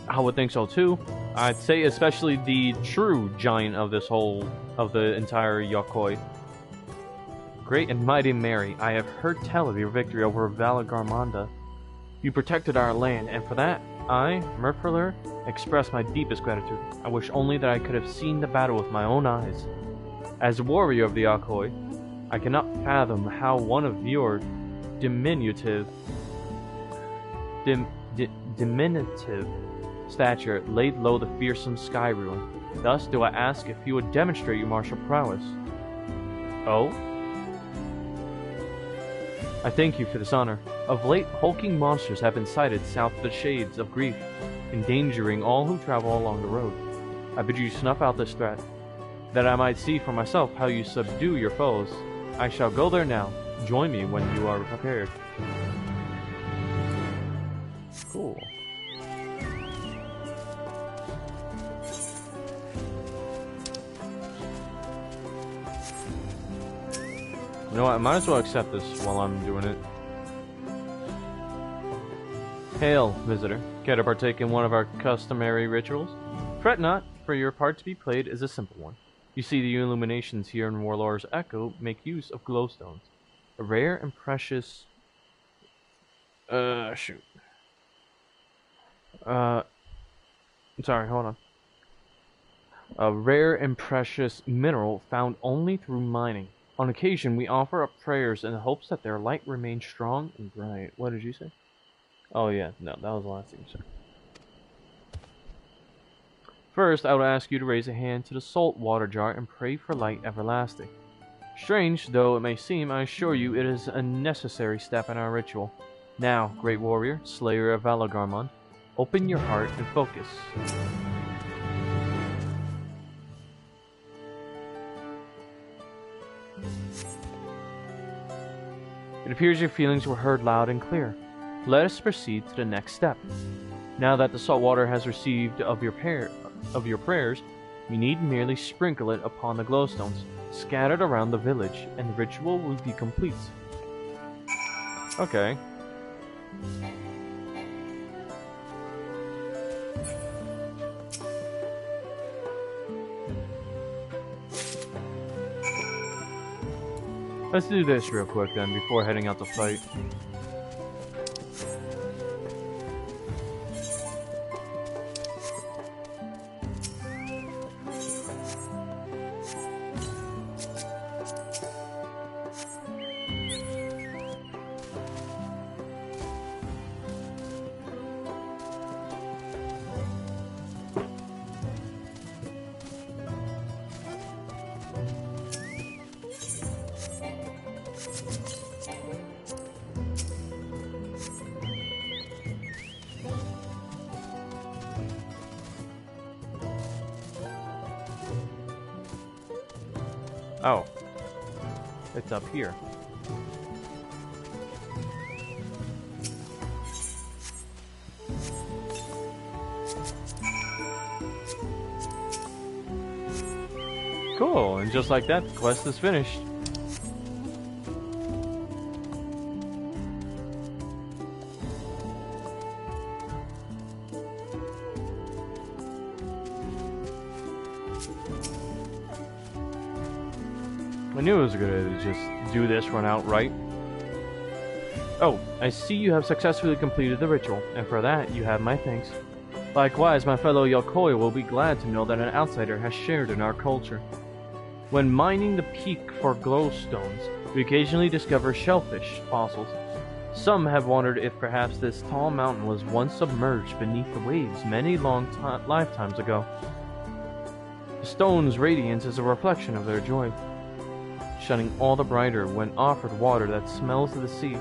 I would think so too. I'd say especially the true giant of this whole... of the entire Yokoi. Great and mighty Mary, I have heard tell of your victory over Valagarmanda. You protected our land, and for that, I, Merfuller, express my deepest gratitude. I wish only that I could have seen the battle with my own eyes. As a warrior of the Yokoi, I cannot fathom how one of your diminutive stature laid low the fearsome sky ruin. Thus do I ask if you would demonstrate your martial prowess. Oh? I thank you for this honor. Of late, hulking monsters have been sighted south of the Shades of Grief, endangering all who travel along the road. I bid you snuff out this threat, that I might see for myself how you subdue your foes. I shall go there now. Join me when you are prepared. Cool. You know what, I might as well accept this while I'm doing it. Hail, visitor. Care to partake in one of our customary rituals? Fret not, for your part to be played is a simple one. You see the illuminations here in Warlord's Echo make use of glowstones. A rare and precious... shoot. Sorry, hold on. A rare and precious mineral found only through mining. On occasion, we offer up prayers in the hopes that their light remains strong and bright. What did you say? Oh yeah, no, that was the last thing you said. First, I would ask you to raise a hand to the salt water jar and pray for light everlasting. Strange though it may seem, I assure you it is a necessary step in our ritual. Now, great warrior, slayer of Valagarmon, open your heart and focus. It appears your feelings were heard loud and clear. Let us proceed to the next step. Now that the salt water has received of your prayers, you need merely sprinkle it upon the glowstones scattered around the village, and the ritual will be complete. Okay. Let's do this real quick then, before heading out to fight. Oh. It's up here. Cool, and just like that, the quest is finished. I knew it was a good idea to just do this run outright. Oh, I see you have successfully completed the ritual, and for that you have my thanks. Likewise, my fellow Yokoi will be glad to know that an outsider has shared in our culture. When mining the peak for glowstones, we occasionally discover shellfish fossils. Some have wondered if perhaps this tall mountain was once submerged beneath the waves many long lifetimes ago. The stone's radiance is a reflection of their joy, shining all the brighter when offered water that smells of the sea,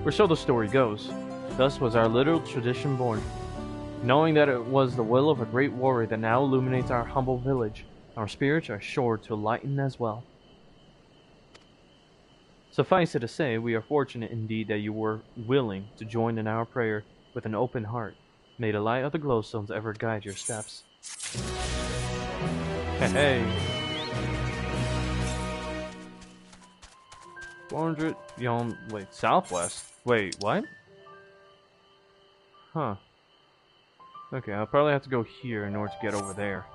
or so the story goes. Thus was our little tradition born. Knowing that it was the will of a great warrior that now illuminates our humble village, our spirits are sure to lighten as well. Suffice it to say, we are fortunate indeed that you were willing to join in our prayer with an open heart. May the light of the glowstones ever guide your steps. Hey. 400 wait, southwest? Wait, what? Huh. Okay, I'll probably have to go here in order to get over there.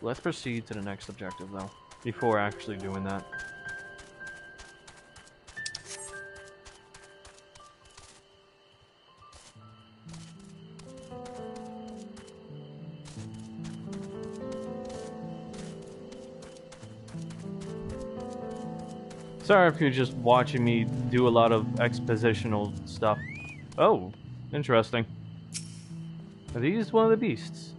Let's proceed to the next objective, though, before actually doing that. Sorry if you're just watching me do a lot of expositional stuff. Oh, interesting. Are these one of the beasts?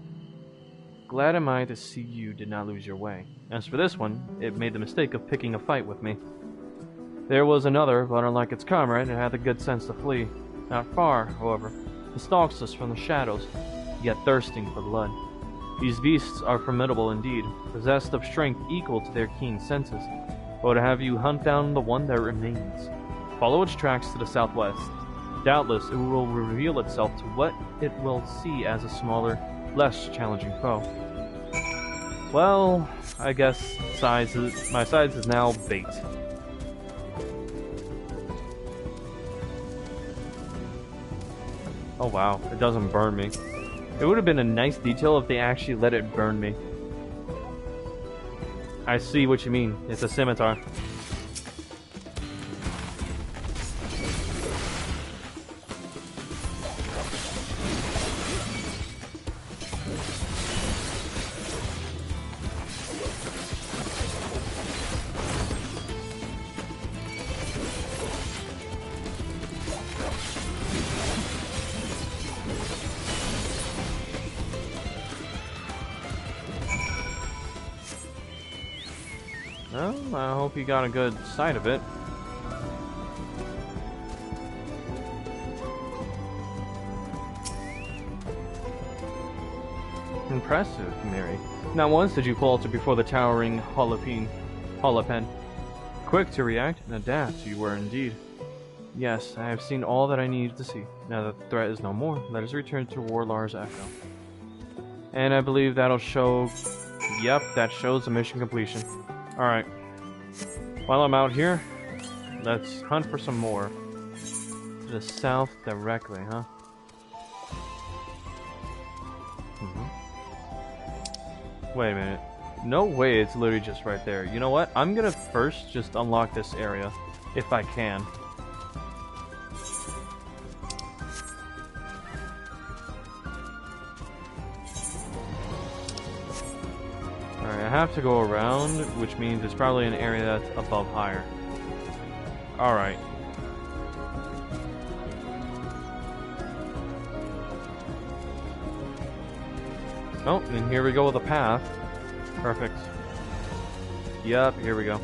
Glad am I to see you did not lose your way. As for this one, it made the mistake of picking a fight with me. There was another, but unlike its comrade, it had the good sense to flee. Not far, however. It stalks us from the shadows, yet thirsting for blood. These beasts are formidable indeed, possessed of strength equal to their keen senses. I would have you hunt down the one that remains. Follow its tracks to the southwest. Doubtless, it will reveal itself to what it will see as a smaller, less challenging foe. Well, I guess my size is now bait. Oh wow, it doesn't burn me. It would have been a nice detail if they actually let it burn me. I see what you mean. It's a scimitar. Well, I hope you got a good sight of it. Impressive, Mary. Not once did you falter before the towering Holopen. Quick to react and adapt, you were indeed. Yes, I have seen all that I needed to see. Now that the threat is no more, let us return to Warlar's Echo. And I believe that'll show... Yep, that shows the mission completion. Alright. While I'm out here, let's hunt for some more. To the south directly, huh? Wait a minute. No way it's literally just right there. You know what? I'm gonna first just unlock this area, if I can. Alright, I have to go around, which means it's probably an area that's above higher. Alright. Oh, and here we go with a path. Perfect. Yup, here we go.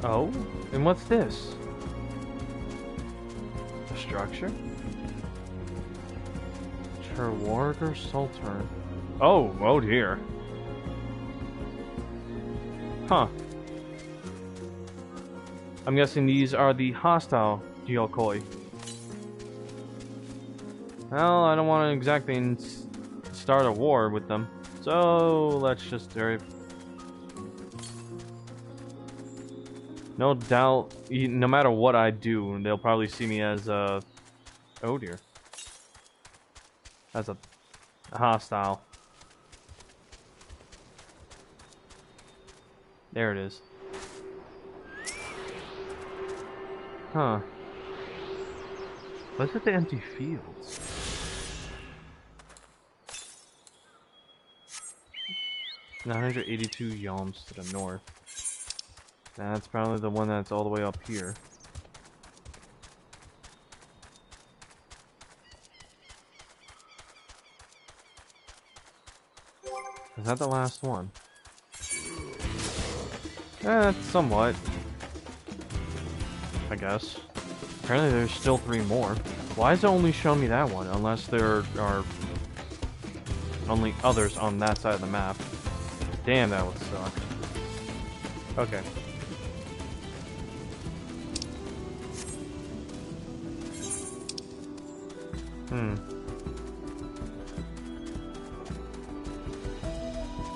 Oh, and what's this? A structure? Terwarger Sultan. Oh dear. Huh. I'm guessing these are the hostile Yokoi. Well, I don't want to exactly start a war with them, so let's just no doubt, no matter what I do, they'll probably see me as a... Oh dear. As a hostile. There it is. Huh. What's with the empty fields? $982 yalms to the north. That's probably the one that's all the way up here. Is that the last one? Somewhat. I guess. Apparently there's still 3 more. Why is it only showing me that one? Unless there are only others on that side of the map. Damn, that would suck. Okay.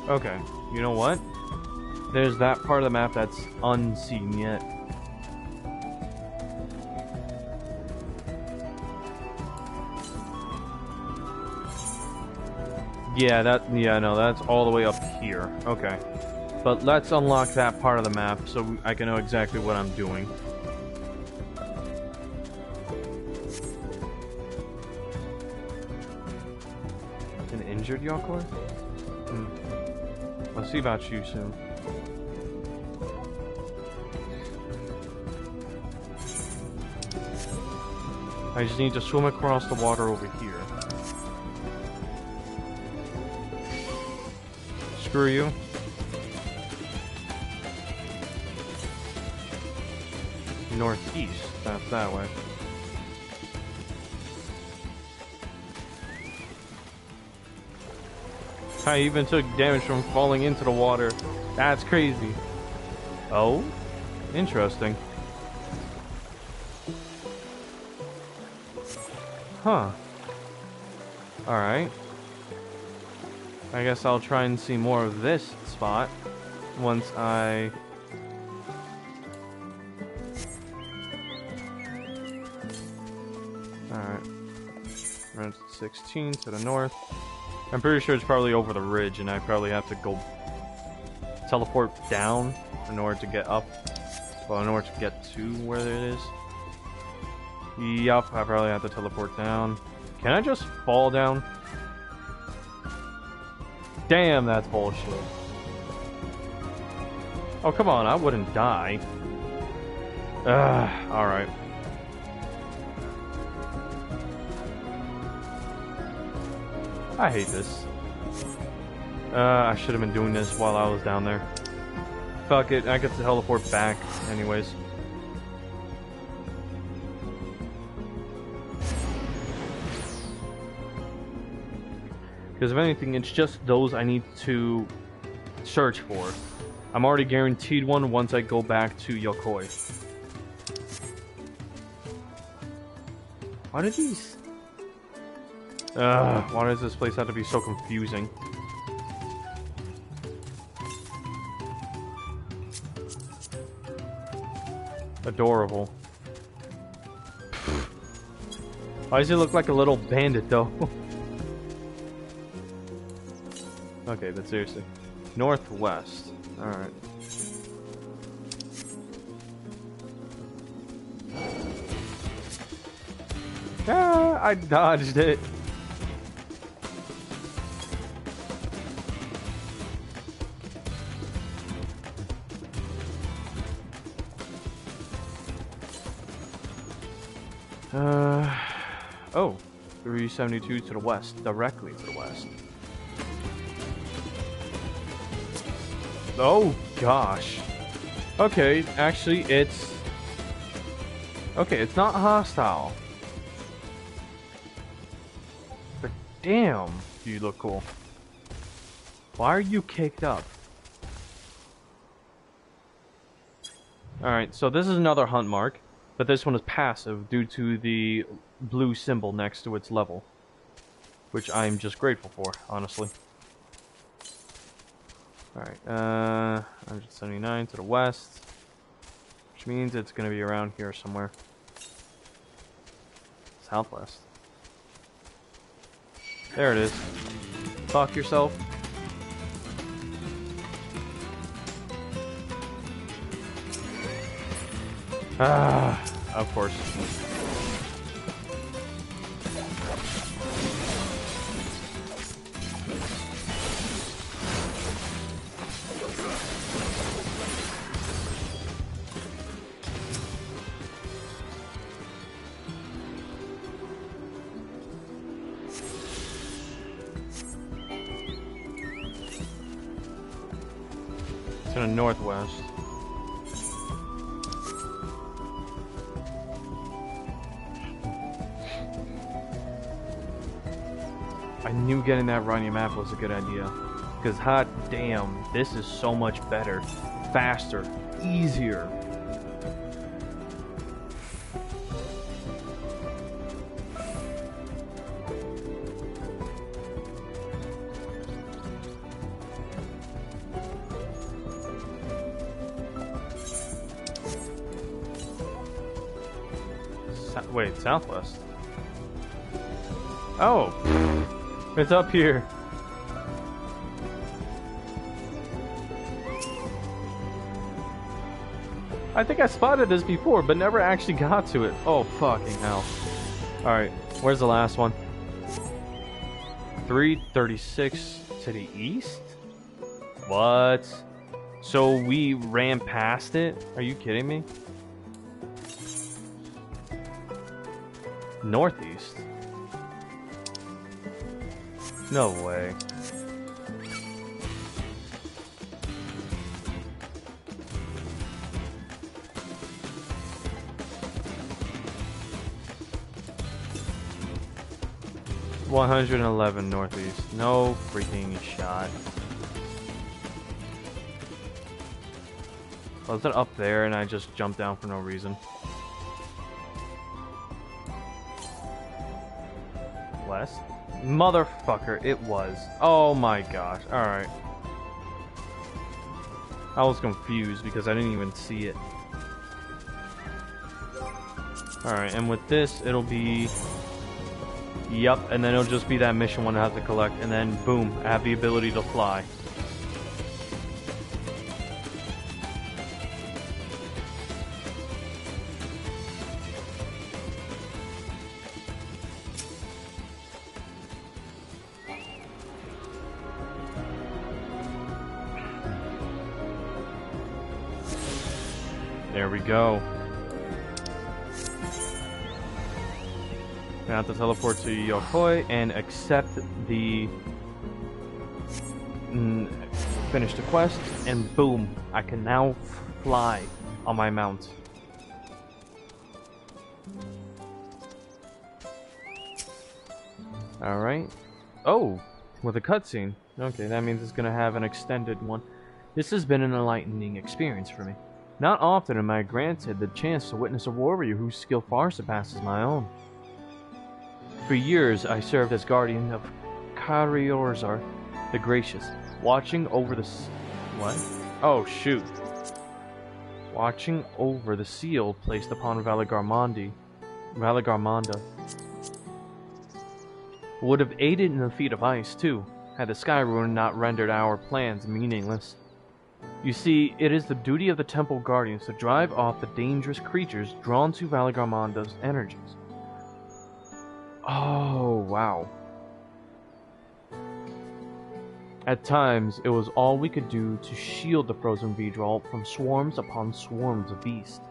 Okay, you know what? There's that part of the map that's unseen yet. Yeah, no, that's all the way up here. Okay. But let's unlock that part of the map so I can know exactly what I'm doing. An injured Yokoi? I'll see about you soon. I just need to swim across the water over here. Screw you. Northeast. That's that way. I even took damage from falling into the water. That's crazy. Oh? Interesting. Huh. Alright. I guess I'll try and see more of this spot once I... Alright. Route 16 to the north. I'm pretty sure it's probably over the ridge, and I probably have to go teleport down in order to get up. Well, in order to get to where it is. Yup, I probably have to teleport down. Can I just fall down? Damn, that's bullshit. Oh, come on, I wouldn't die. Alright. I hate this. I should have been doing this while I was down there. Fuck it, I get to teleport back anyways. Because if anything, it's just those I need to search for. I'm already guaranteed one once I go back to Yokoi. Why did these... why does this place have to be so confusing? Adorable. Why does he look like a little bandit, though? Okay, but seriously. Northwest. Alright. Ah, I dodged it. Oh, 372 to the west, directly to the west. Oh gosh. Okay, actually it's... Okay, it's not hostile. But damn, you look cool. Why are you caked up? Alright, so this is another hunt mark, but this one is passive due to the blue symbol next to its level. Which I'm just grateful for, honestly. Alright, 179 to the west. Which means it's going to be around here somewhere. Southwest. There it is. Fuck yourself. Ah, of course. To the northwest. I knew getting that running map was a good idea. Because hot damn, this is so much better, faster, easier. Wait, southwest? Oh, it's up here. I think I spotted this before, but never actually got to it. Oh, fucking hell. Alright, where's the last one? 336 to the east? What? So we ran past it? Are you kidding me? Northeast? No way. $111 northeast. No freaking shot. Was it up there and I just jumped down for no reason? West? Motherfucker, it was. Oh my gosh. Alright. I was confused because I didn't even see it. Alright, and with this, it'll be... Yup, and then it'll just be that mission one I have to collect, and then boom, I have the ability to fly. There we go. I have to teleport to Yokoi and accept the... finish the quest, and boom, I can now fly on my mount. Alright. Oh, with a cutscene. Okay, that means it's gonna have an extended one. This has been an enlightening experience for me. Not often am I granted the chance to witness a warrior whose skill far surpasses my own. For years, I served as guardian of Kariorzar the Gracious, watching over the... What? Oh, shoot. Watching over the seal placed upon Valagarmanda. Would have aided in the feat of ice, too, had the Sky Rune not rendered our plans meaningless. You see, it is the duty of the Temple Guardians to drive off the dangerous creatures drawn to Valagarmanda's energies. Oh, wow. At times, it was all we could do to shield the frozen Vidral from swarms upon swarms of beasts.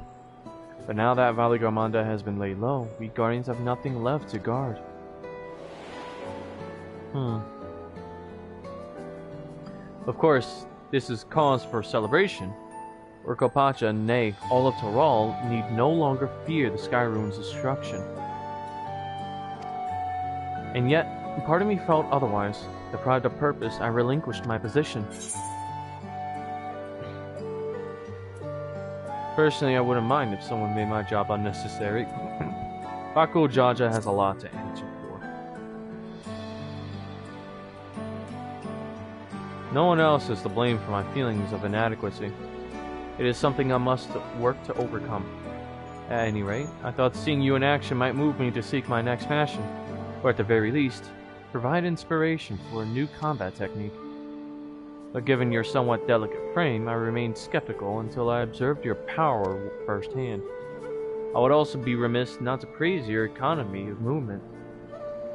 But now that Valagarmanda has been laid low, we Guardians have nothing left to guard. Of course, this is cause for celebration. Urkopacha, nay, all of Toral, need no longer fear the Sky Rune's destruction. And yet, part of me felt otherwise. Deprived of purpose, I relinquished my position. Personally, I wouldn't mind if someone made my job unnecessary. Baku Jaja has a lot to answer for. No one else is to blame for my feelings of inadequacy. It is something I must work to overcome. At any rate, I thought seeing you in action might move me to seek my next passion. Or at the very least, provide inspiration for a new combat technique. But given your somewhat delicate frame, I remained skeptical until I observed your power firsthand. I would also be remiss not to praise your economy of movement.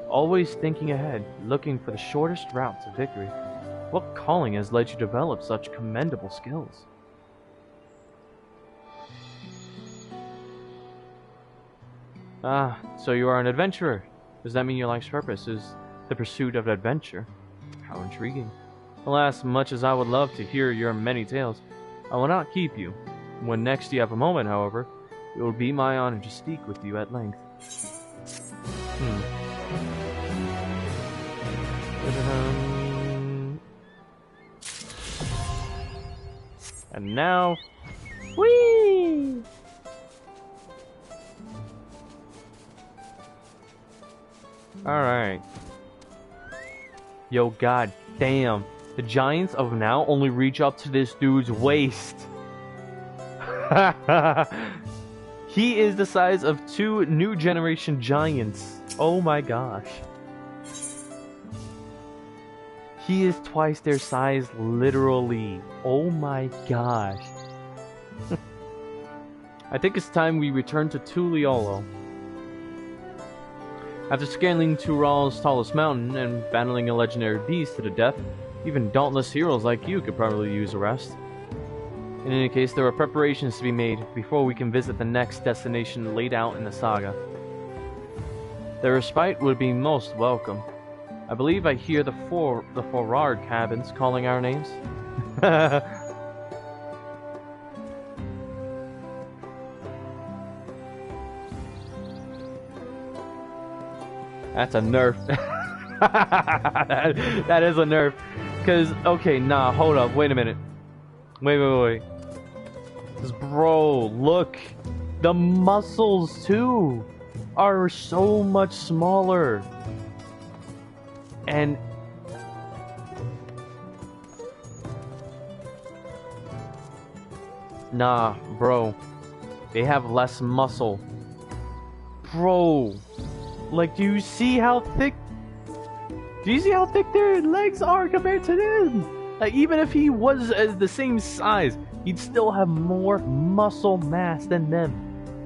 Always thinking ahead, looking for the shortest route to victory. What calling has led you to develop such commendable skills? Ah, so you are an adventurer. Does that mean your life's purpose is the pursuit of adventure? How intriguing. Alas, much as I would love to hear your many tales, I will not keep you. When next you have a moment, however, it will be my honor to speak with you at length. And now, whee! Alright. Yo, god damn. The giants of now only reach up to this dude's waist. He is the size of 2 new generation giants. Oh my gosh. He is twice their size, literally. Oh my gosh. I think it's time we return to Tuliolo. After scaling Tural's tallest mountain and battling a legendary beast to the death, even dauntless heroes like you could probably use a rest. In any case, there are preparations to be made before we can visit the next destination laid out in the saga. The respite would be most welcome. I believe I hear the Forard cabins calling our names. That's a nerf. that is a nerf. Cause, okay, nah, hold up, wait a minute. Wait. Cause, bro, look. The muscles, too, are so much smaller. And... nah, bro. They have less muscle. Bro. Like, do you see how thick their legs are compared to them? Like, even if he was as the same size, he'd still have more muscle mass than them.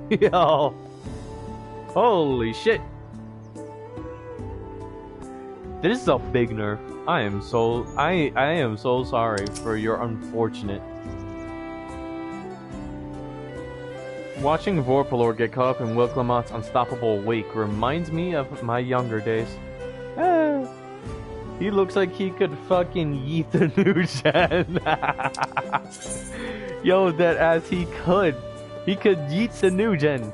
Yo. Holy shit. This is a big nerf. I am so sorry for your unfortunate. Watching Vorpalor get caught up in Wilclamot's unstoppable wake reminds me of my younger days. He looks like he could fucking yeet the new gen. Yo, that ass, he could. He could yeet the new gen.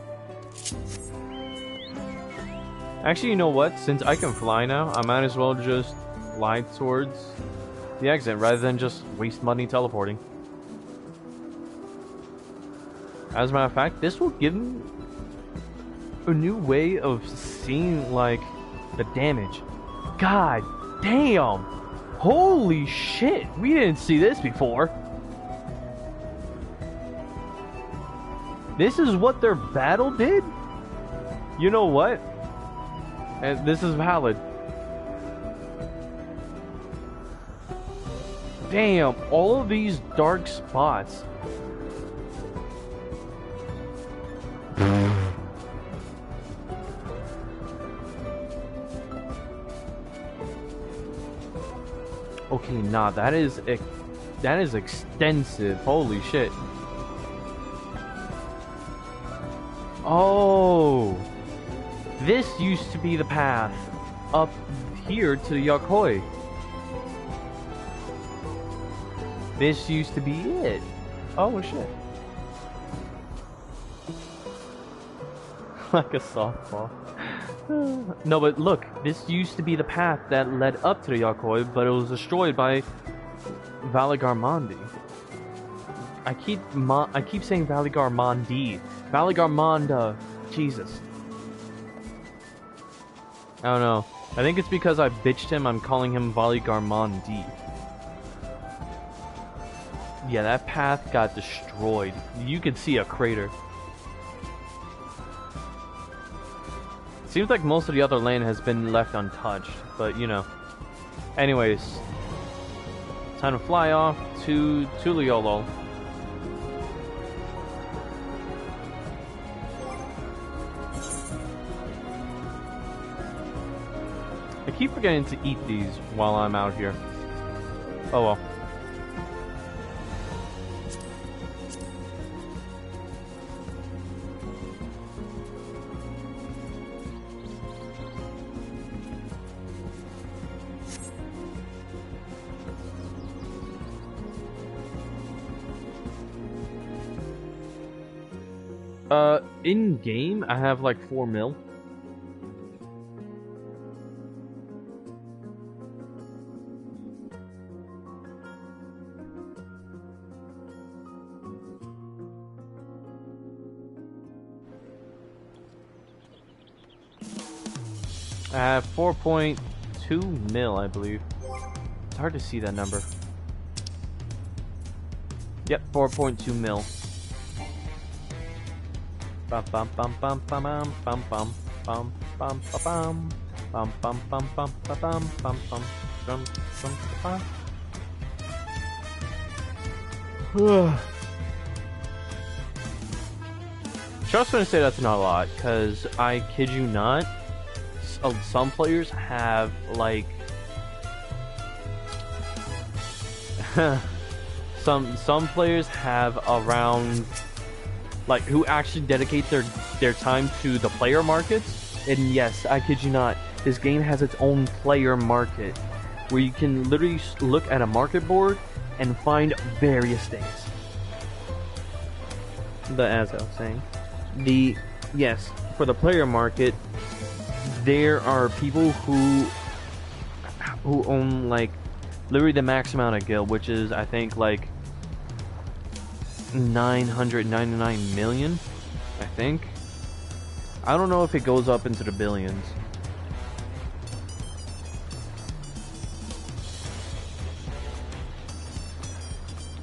Actually, you know what? Since I can fly now, I might as well just fly towards the exit rather than just waste money teleporting. As a matter of fact, this will give me a new way of seeing, like, the damage. God damn! Holy shit! We didn't see this before. This is what their battle did? You know what? And this is valid. Damn, all of these dark spots. Okay, nah, that is extensive. Holy shit. Oh, this used to be the path up here to Yakoi. This used to be it. Oh shit. Like a softball. No, but look, this used to be the path that led up to the Yakoi, but it was destroyed by Valigarmandi. I keep saying Valigarmandi. Valigarmanda. Jesus. I don't know. I think it's because I bitched him, I'm calling him Valigarmandi. Yeah, that path got destroyed. You could see a crater. Seems like most of the other land has been left untouched, but you know. Anyways, time to fly off to Tuliolo. keep forgetting to eat these while I'm out here. Oh well. In game, I have like 4 mil. I have 4.2 mil, I believe. It's hard to see that number. Yep, 4.2 mil. Bum bum bum bum bum bum bum bum bum bum bum bum bum bum bum bum bum bum bum bum. Just gonna say that's not a lot, cause I kid you not, some players have like some players have around, like, who actually dedicate their time to the player markets. And yes, I kid you not, this game has its own player market where you can literally look at a market board and find various things. As I was saying, yes, for the player market, there are people who own like literally the max amount of guild, which is I think like 999 million, I think. I don't know if it goes up into the billions.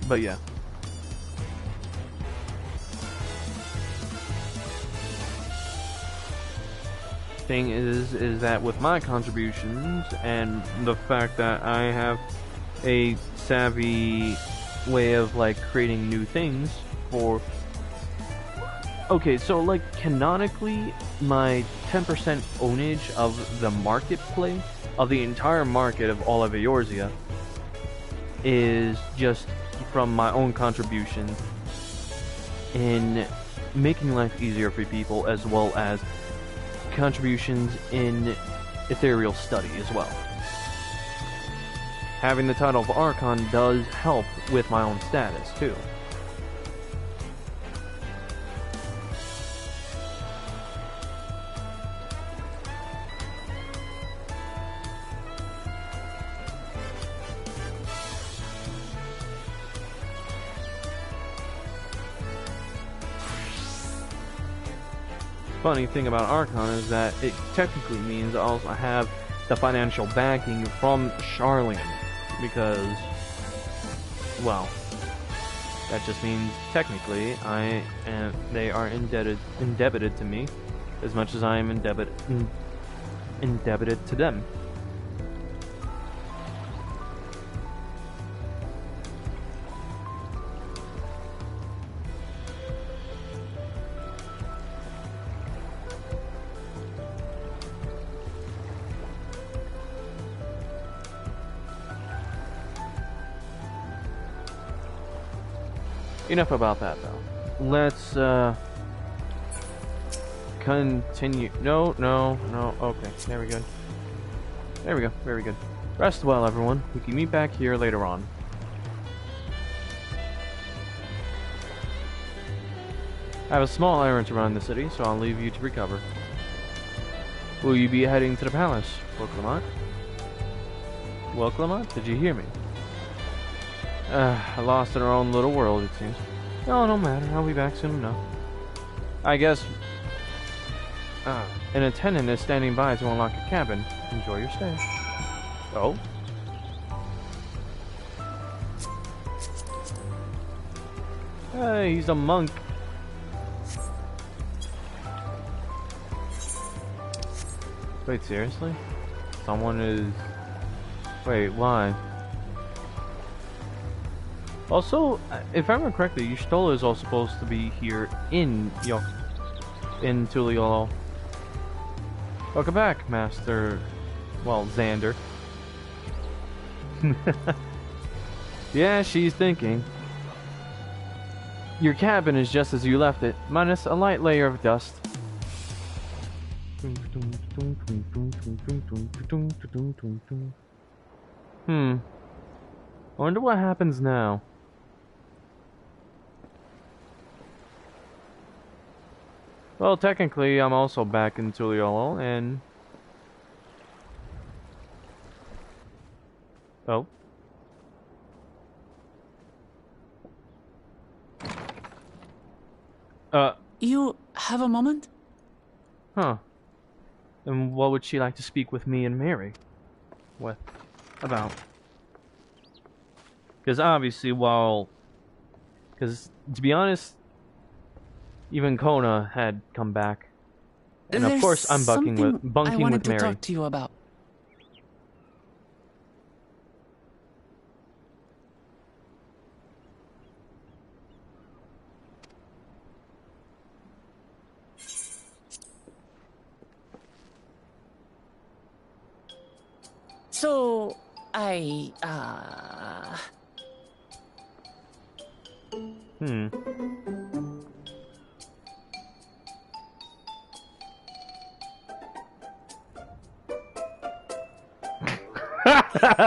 But yeah. Thing is that with my contributions and the fact that I have a savvy way of like creating new things for, okay, so like canonically my 10% ownage of the marketplace of the entire market of all of Eorzea is just from my own contribution in making life easier for people, as well as contributions in ethereal study as well. Having the title of Archon does help with my own status too. Funny thing about Archon is that it technically means I also have the financial backing from Charlene, because, well, that just means technically they are indebted to me as much as I am indebted to them. Enough about that, though. Let's, continue. No. Okay, there we go. There we go. Very good. Rest well, everyone. We can meet back here later on. I have a small errand to run in the city, so I'll leave you to recover. Will you be heading to the palace, Clement? Well, Clement, did you hear me? Lost in our own little world, it seems. No matter. I'll be back soon enough. I guess an attendant is standing by to unlock your cabin. Enjoy your stay. Oh? Hey, he's a monk. Wait, seriously? Someone is... Wait, why? Also, if I remember correctly, Y'shtola is also supposed to be here in Tuliolo. Welcome back, Master Well, Xander. Yeah, she's thinking. Your cabin is just as you left it, minus a light layer of dust. I wonder what happens now. Well, technically, I'm also back in Tuliolo, and... Oh. You have a moment? Huh. And what would she like to speak with me and Mary? What about? Because obviously, because to be honest, even Kona had come back, and of course I'm bunking with Mary. I wanted to talk to you about. So,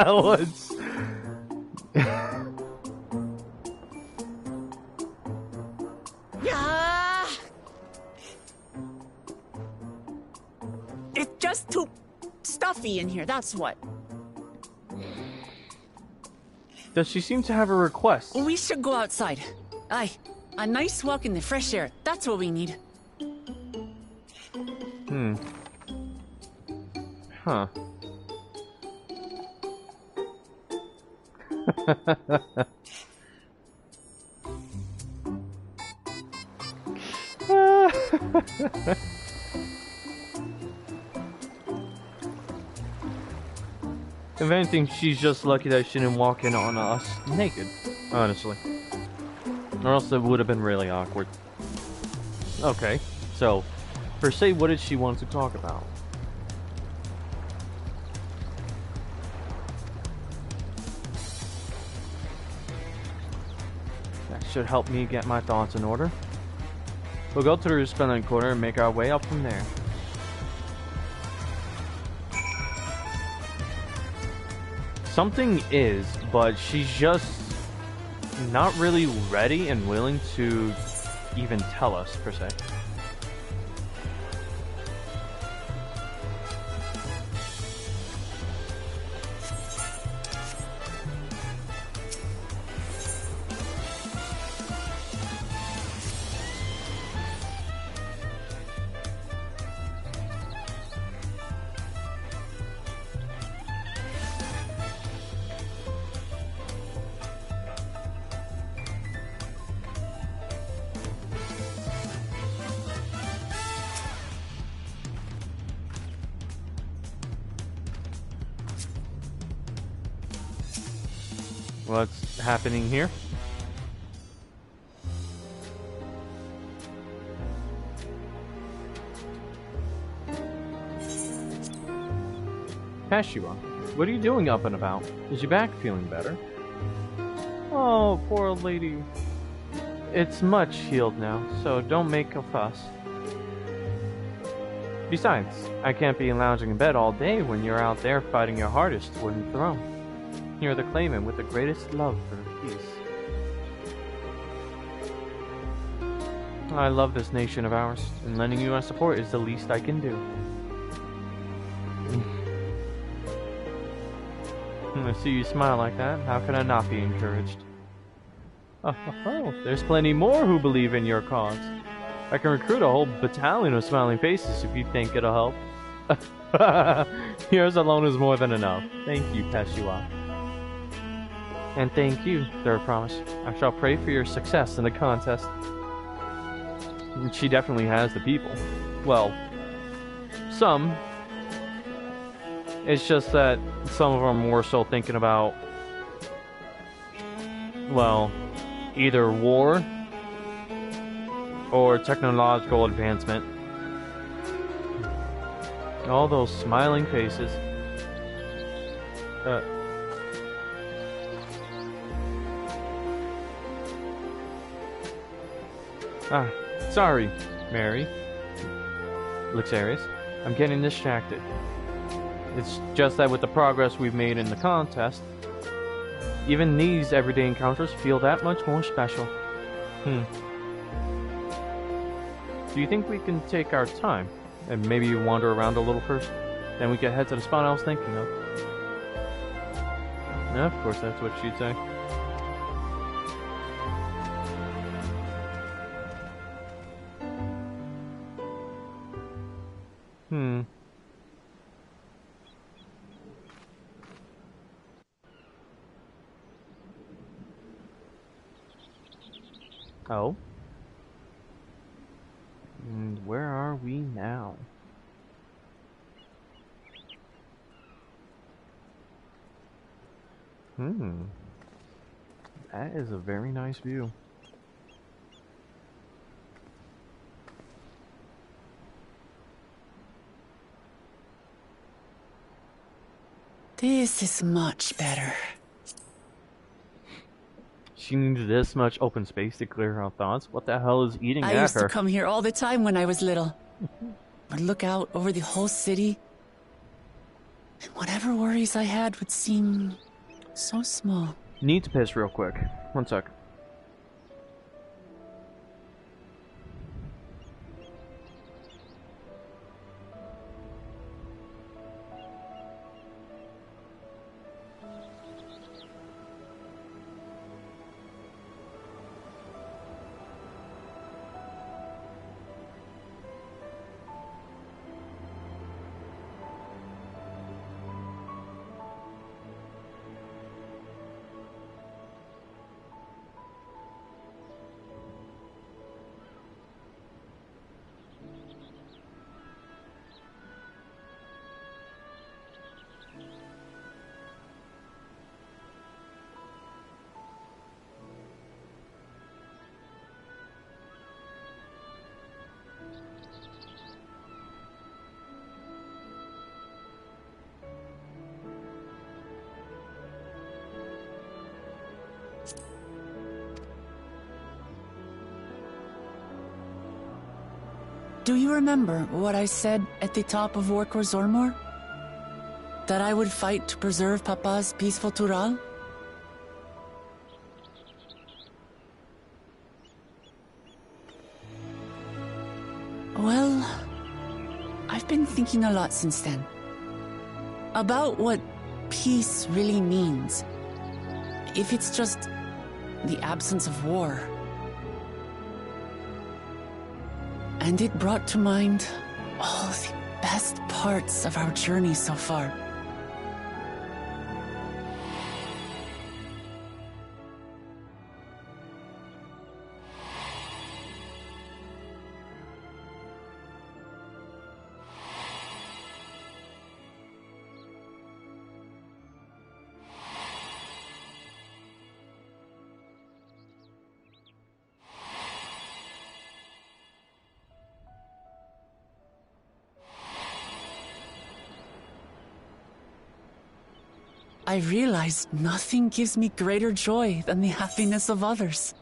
What's... It's just too stuffy in here, that's what. Does she seem to have a request? We should go outside. Aye, a nice walk in the fresh air, that's what we need. Huh. If anything, she's just lucky that she didn't walk in on us naked, honestly. Or else it would have been really awkward. Okay, so, per se, what did she want to talk about? That should help me get my thoughts in order. We'll go to the Resplendent Corner and make our way up from there. Something is, but she's just not really ready and willing to even tell us, per se. What's happening here? Kashua, what are you doing up and about? Is your back feeling better? Oh, poor old lady. It's much healed now, so don't make a fuss. Besides, I can't be lounging in bed all day when you're out there fighting your hardest to win the throne. You're the claimant with the greatest love for peace. I love this nation of ours, and lending you my support is the least I can do. I see you smile like that. How can I not be encouraged? Oh, there's plenty more who believe in your cause. I can recruit a whole battalion of smiling faces if you think it'll help. Yours alone is more than enough. Thank you, Kashua. And thank you, Third Promise. I shall pray for your success in the contest. She definitely has the people. Well, some. It's just that some of them are more so thinking about, well, either war or technological advancement. All those smiling faces. Sorry, Mary. Luxarius. I'm getting distracted. It's just that with the progress we've made in the contest, even these everyday encounters feel that much more special. Do you think we can take our time and maybe wander around a little first? Then we can head to the spot I was thinking of. Yeah, of course, that's what she'd say. Oh? And where are we now? That is a very nice view. This is much better. She needed this much open space to clear her thoughts. What the hell is eating at her? I used to come here all the time when I was little. I'd look out over the whole city, and whatever worries I had would seem so small. Need to piss real quick. One sec. Do you remember what I said at the top of Orkor Zormor? That I would fight to preserve Papa's peaceful Tural? Well, I've been thinking a lot since then. About what peace really means. If it's just the absence of war. And it brought to mind all the best parts of our journey so far. I realized nothing gives me greater joy than the happiness of others.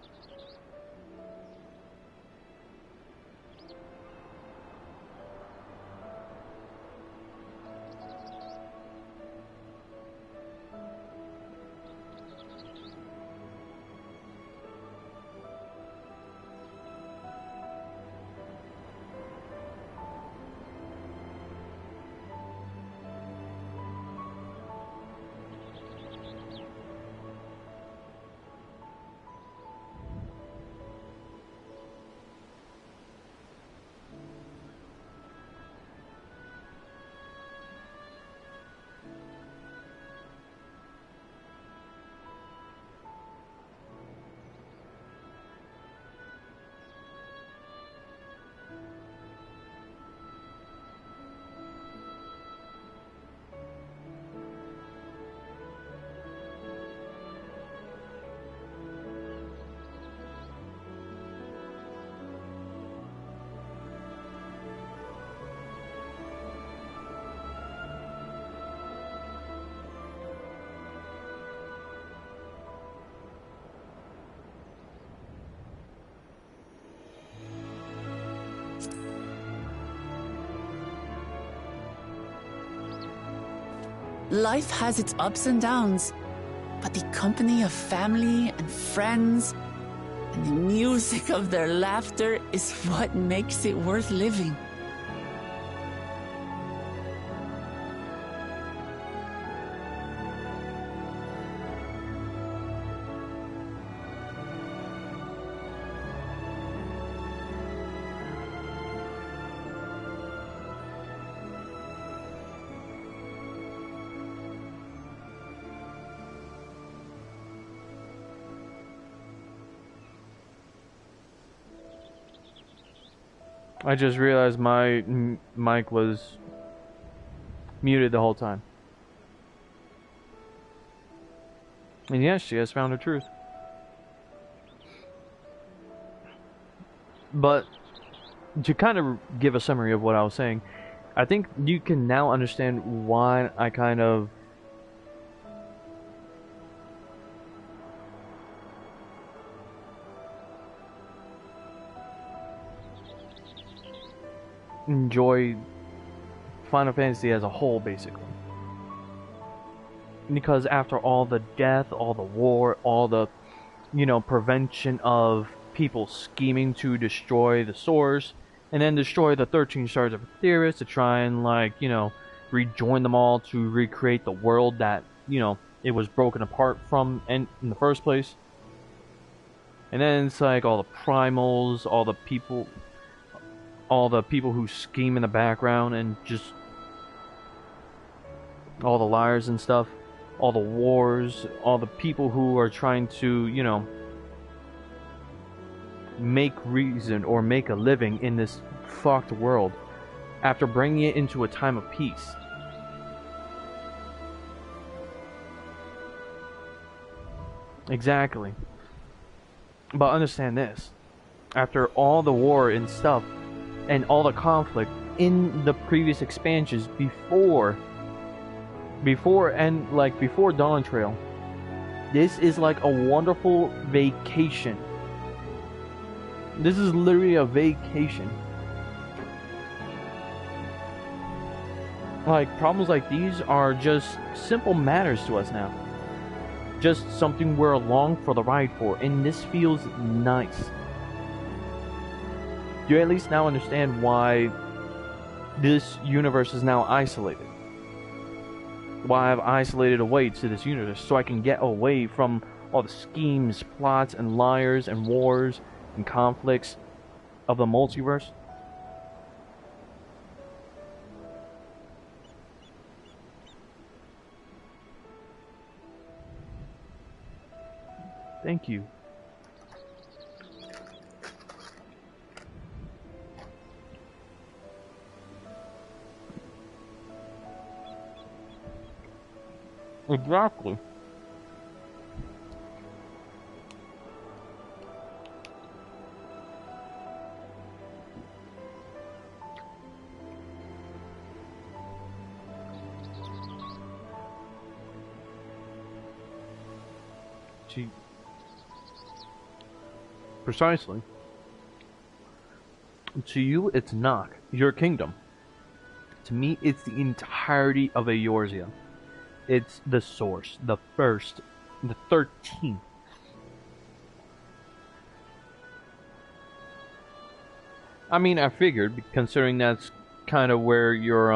Life has its ups and downs, but the company of family and friends and the music of their laughter is what makes it worth living. I just realized my mic was muted the whole time. And yes, she has found her truth. But to kind of give a summary of what I was saying, I think you can now understand why I kind of enjoy Final Fantasy as a whole, basically. Because after all the death, all the war, all the, prevention of people scheming to destroy the source, and then destroy the 13 Stars of Aetherius to try and, rejoin them all to recreate the world that, it was broken apart from in the first place. And then it's like all the primals, all the people who scheme in the background, and just all the liars and stuff, all the wars, all the people who are trying to, make reason or make a living in this fucked world after bringing it into a time of peace. Exactly. But understand this. After all the war and stuff, and all the conflict in the previous expansions before Dawntrail, this is like a wonderful vacation. This is literally a vacation. Like, problems like these are just simple matters to us now. Just something we're along for the ride for, and this feels nice. You at least now understand why this universe is now isolated. Why I've isolated away to this universe, so I can get away from all the schemes, plots, and liars, and wars, and conflicts of the multiverse. Thank you. Exactly. Precisely. To you, it's Nock, your kingdom. To me, it's the entirety of Eorzea. It's the source, the first, the 13th. I mean, I figured, considering that's kind of where your,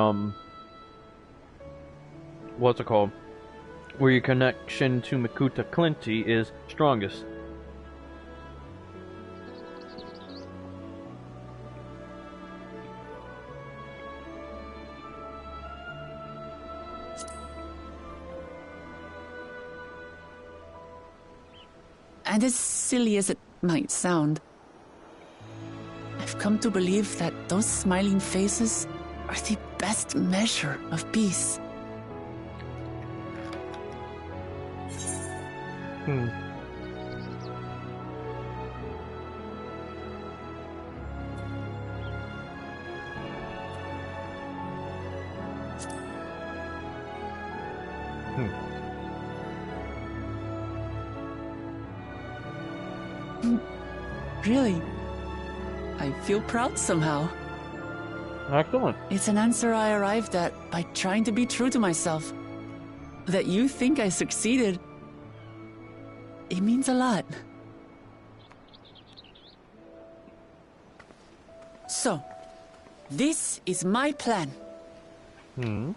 what's it called? Where your connection to Makuta Clinty is strongest. And as silly as it might sound, I've come to believe that those smiling faces are the best measure of peace. Really, I feel proud somehow. Excellent. It's an answer I arrived at by trying to be true to myself. that you think I succeeded, it means a lot. So, this is my plan. When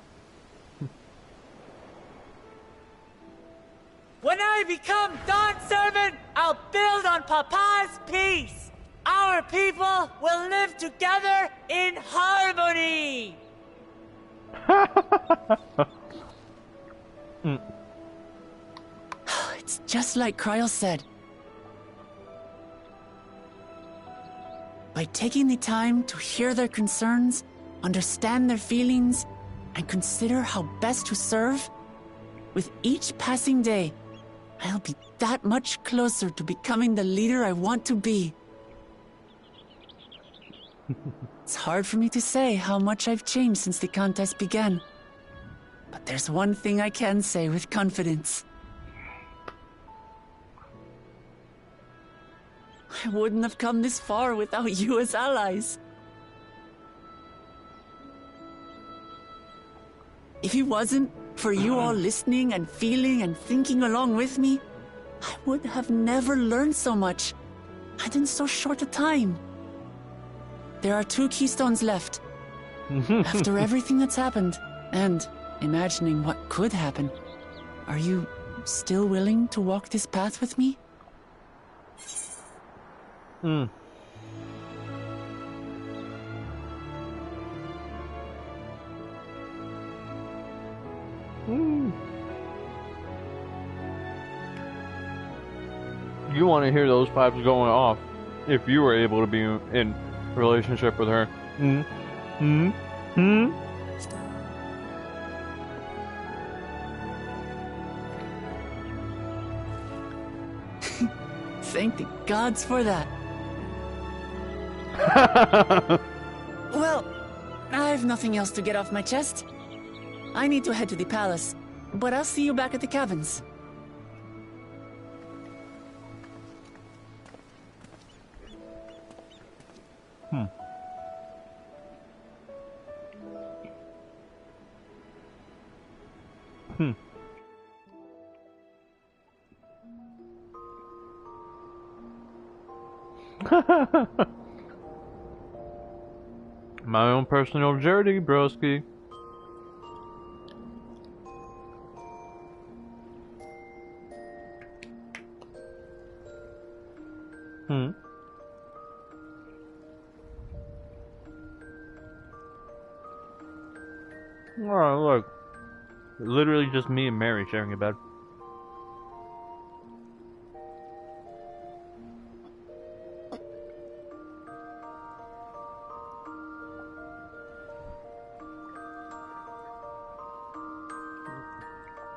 I become Dawn Servant, I'll build on Papa's peace. Our people will live together in harmony. It's just like Kryl said. By taking the time to hear their concerns, understand their feelings, and consider how best to serve, with each passing day, I'll be that much closer to becoming the leader I want to be. It's hard for me to say how much I've changed since the contest began. But there's one thing I can say with confidence. I wouldn't have come this far without you as allies. If it wasn't for you all listening and feeling and thinking along with me, I would have never learned so much, and in so short a time. There are 2 keystones left. After everything that's happened, and imagining what could happen, are you still willing to walk this path with me? You want to hear those pipes going off if you were able to be in relationship with her. Thank the gods for that. Well, I've nothing else to get off my chest. I need to head to the palace, but I'll see you back at the cabins. My own personal journey, broski. Oh, look. Literally just me and Mary sharing a bed.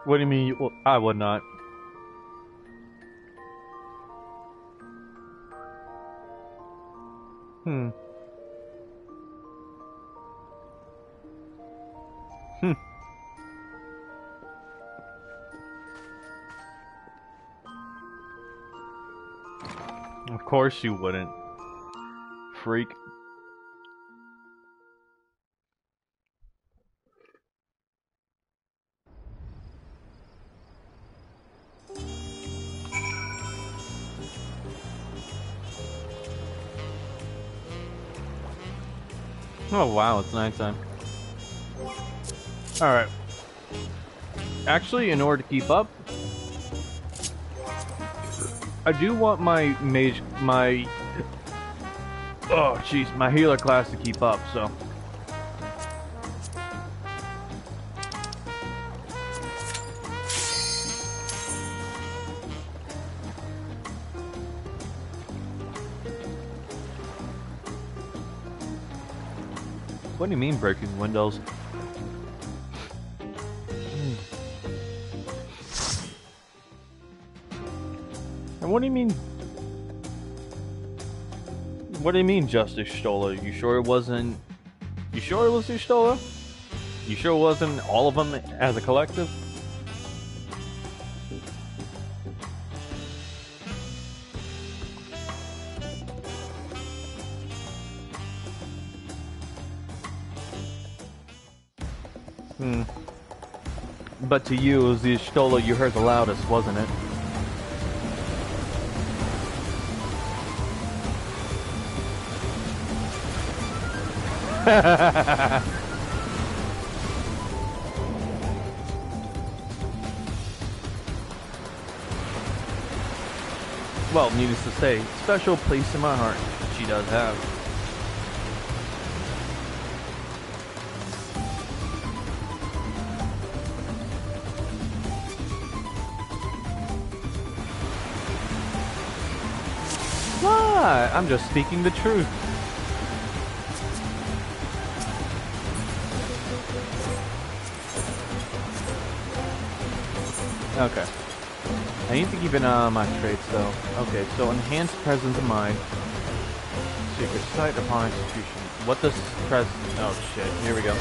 What do you mean? Well, I would not. Of course you wouldn't. Freak. Oh wow, it's nighttime. Alright. Actually, in order to keep up, I do want my oh jeez, my healer class to keep up, so. What do you mean breaking windows? And what do you mean? What do you mean Justice Stola? You sure it wasn't? You sure it was Stola? You sure it wasn't all of them as a collective? But to you, it was the Stola you heard the loudest, wasn't it? Well, needless to say, special place in my heart she does have. What? I'm just speaking the truth. Okay. I need to keep an eye on my traits, though. Okay, so enhanced presence of mind. Secret sight upon execution. What does pres... Oh, shit. Here we go.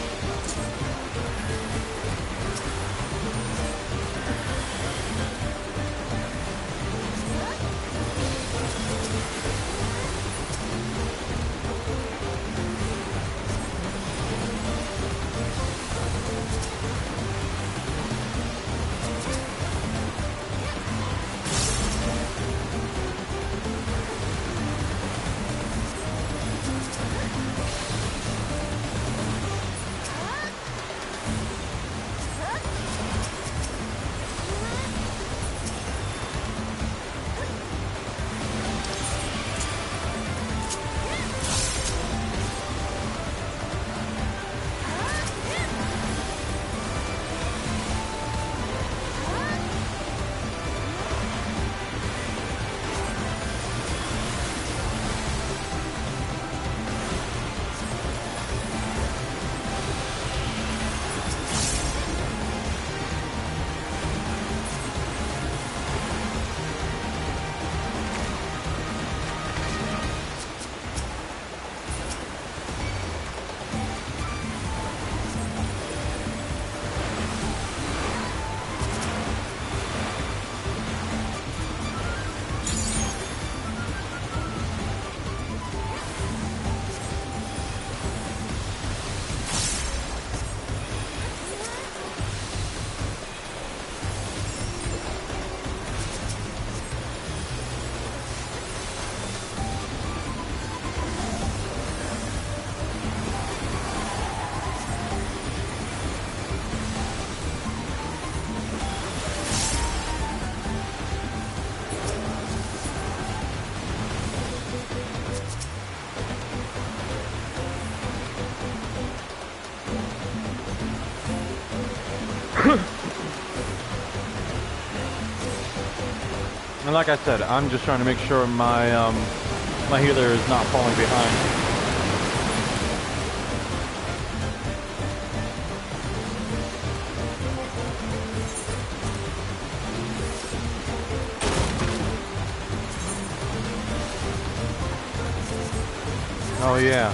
And like I said, I'm just trying to make sure my my healer is not falling behind. Oh yeah.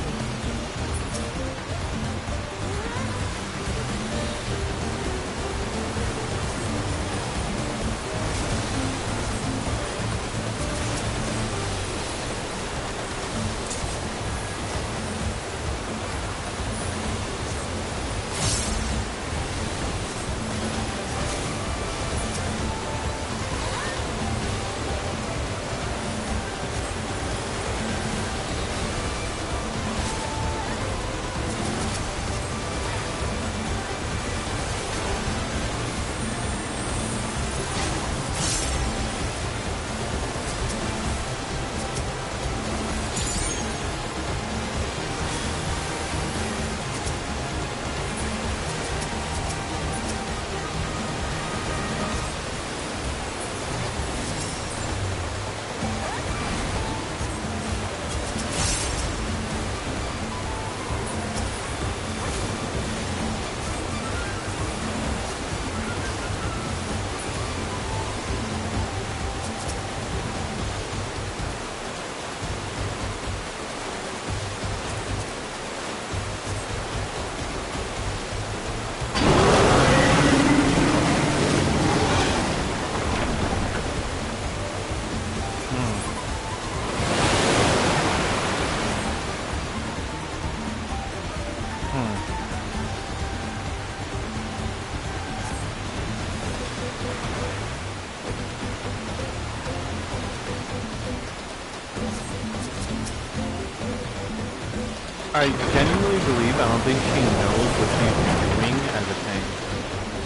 I genuinely believe I don't think she knows what she's doing as a tank.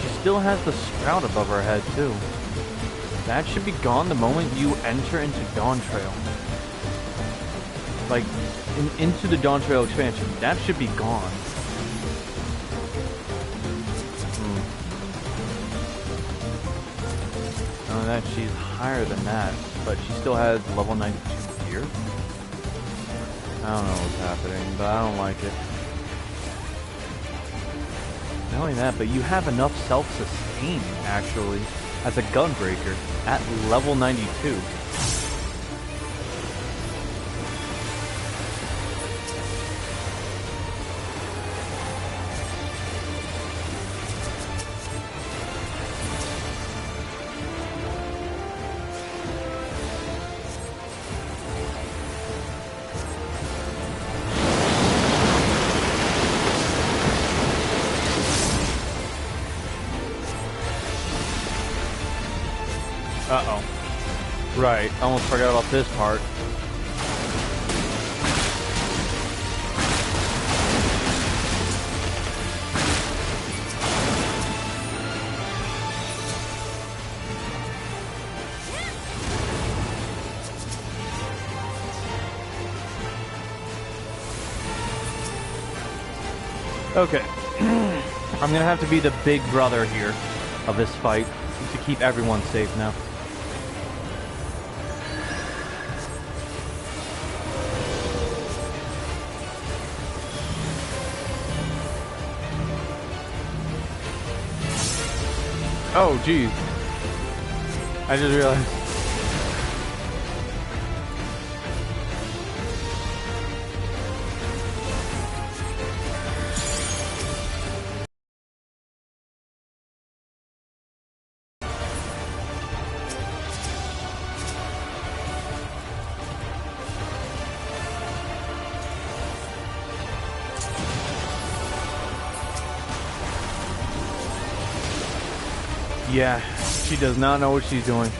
She still has the sprout above her head too. That should be gone the moment you enter into Dawntrail. Like, into the Dawntrail expansion, that should be gone. Know that she's higher than that, but she still has level 92 gear. I don't know what's happening, but I don't like it. Not only that, but you have enough self-sustain, actually, as a gunbreaker at level 92. Uh-oh. Right, I almost forgot about this part. Okay. I'm gonna have to be the big brother here of this fight to keep everyone safe now. Oh, geez. I just realized. Yeah, she does not know what she's doing.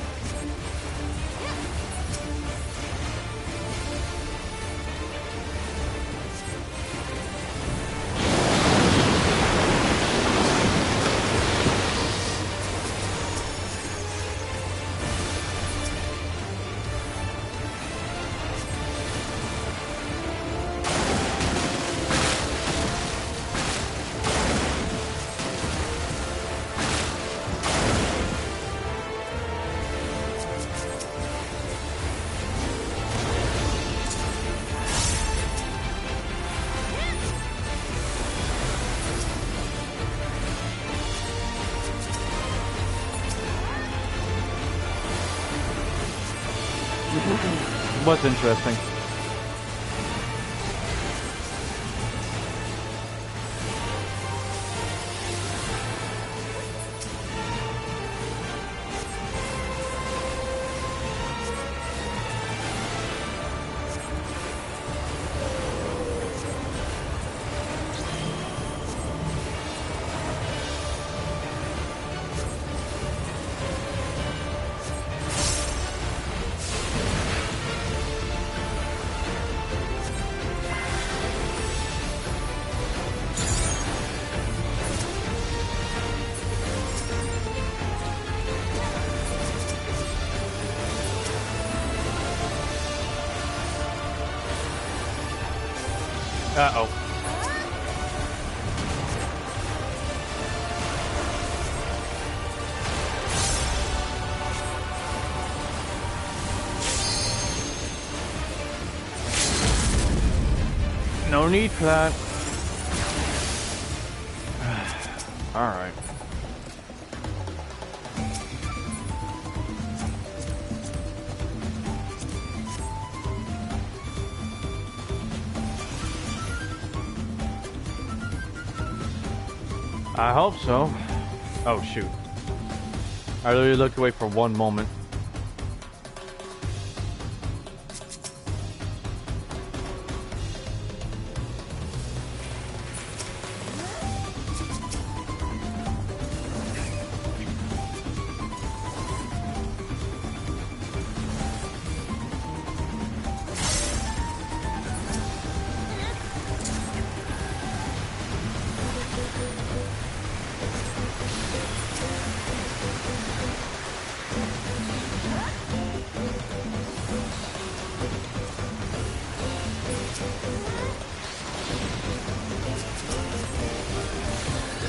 What's interesting? Uh-oh. No need for that. All right. I hope so. Oh, shoot. I literally looked away for one moment.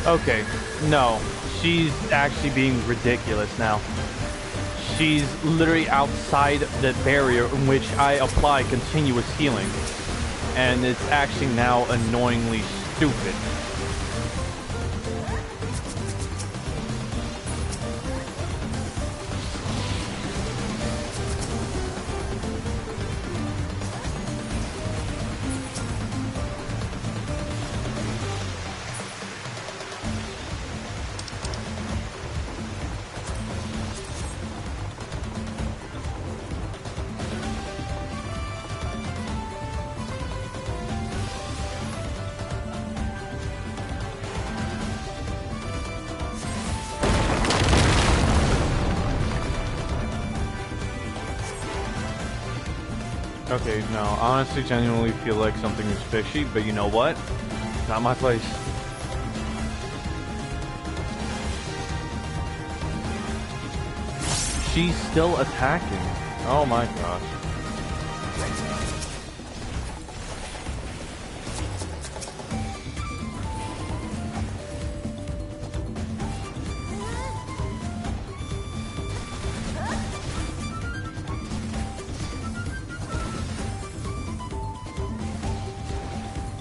Okay, no. She's actually being ridiculous now. She's literally outside the barrier in which I apply continuous healing. And it's actually now annoyingly stupid. Okay, no, honestly, genuinely feel like something is fishy, but you know what? Not my place. She's still attacking. Oh my gosh.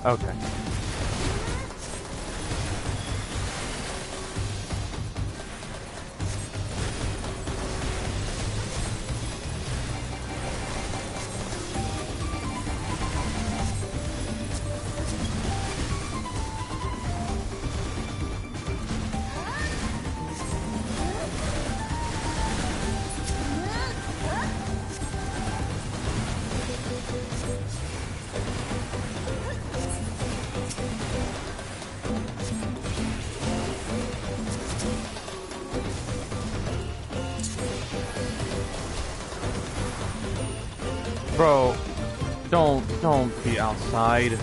Okay. Bro, don't be outside.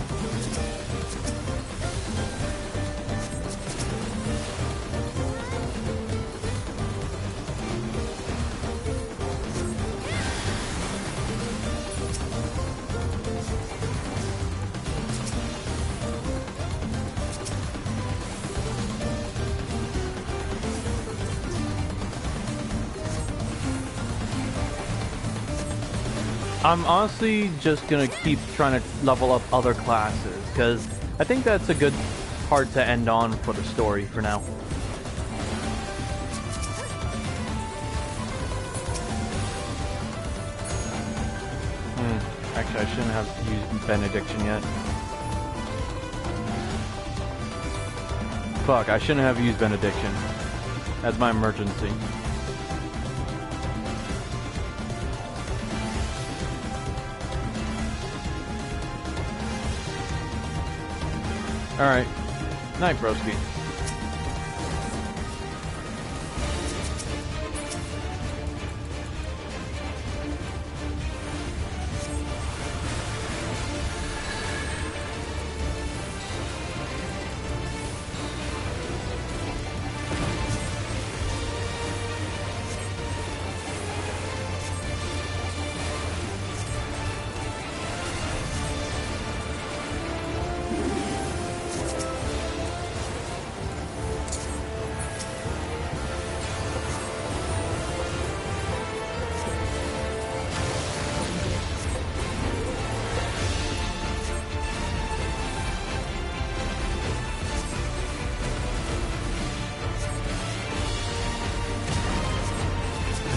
I'm honestly just gonna keep trying to level up other classes, because I think that's a good part to end on for the story for now. Actually, I shouldn't have used Benediction yet. Fuck, I shouldn't have used Benediction. That's my emergency. Alright. Night, broski.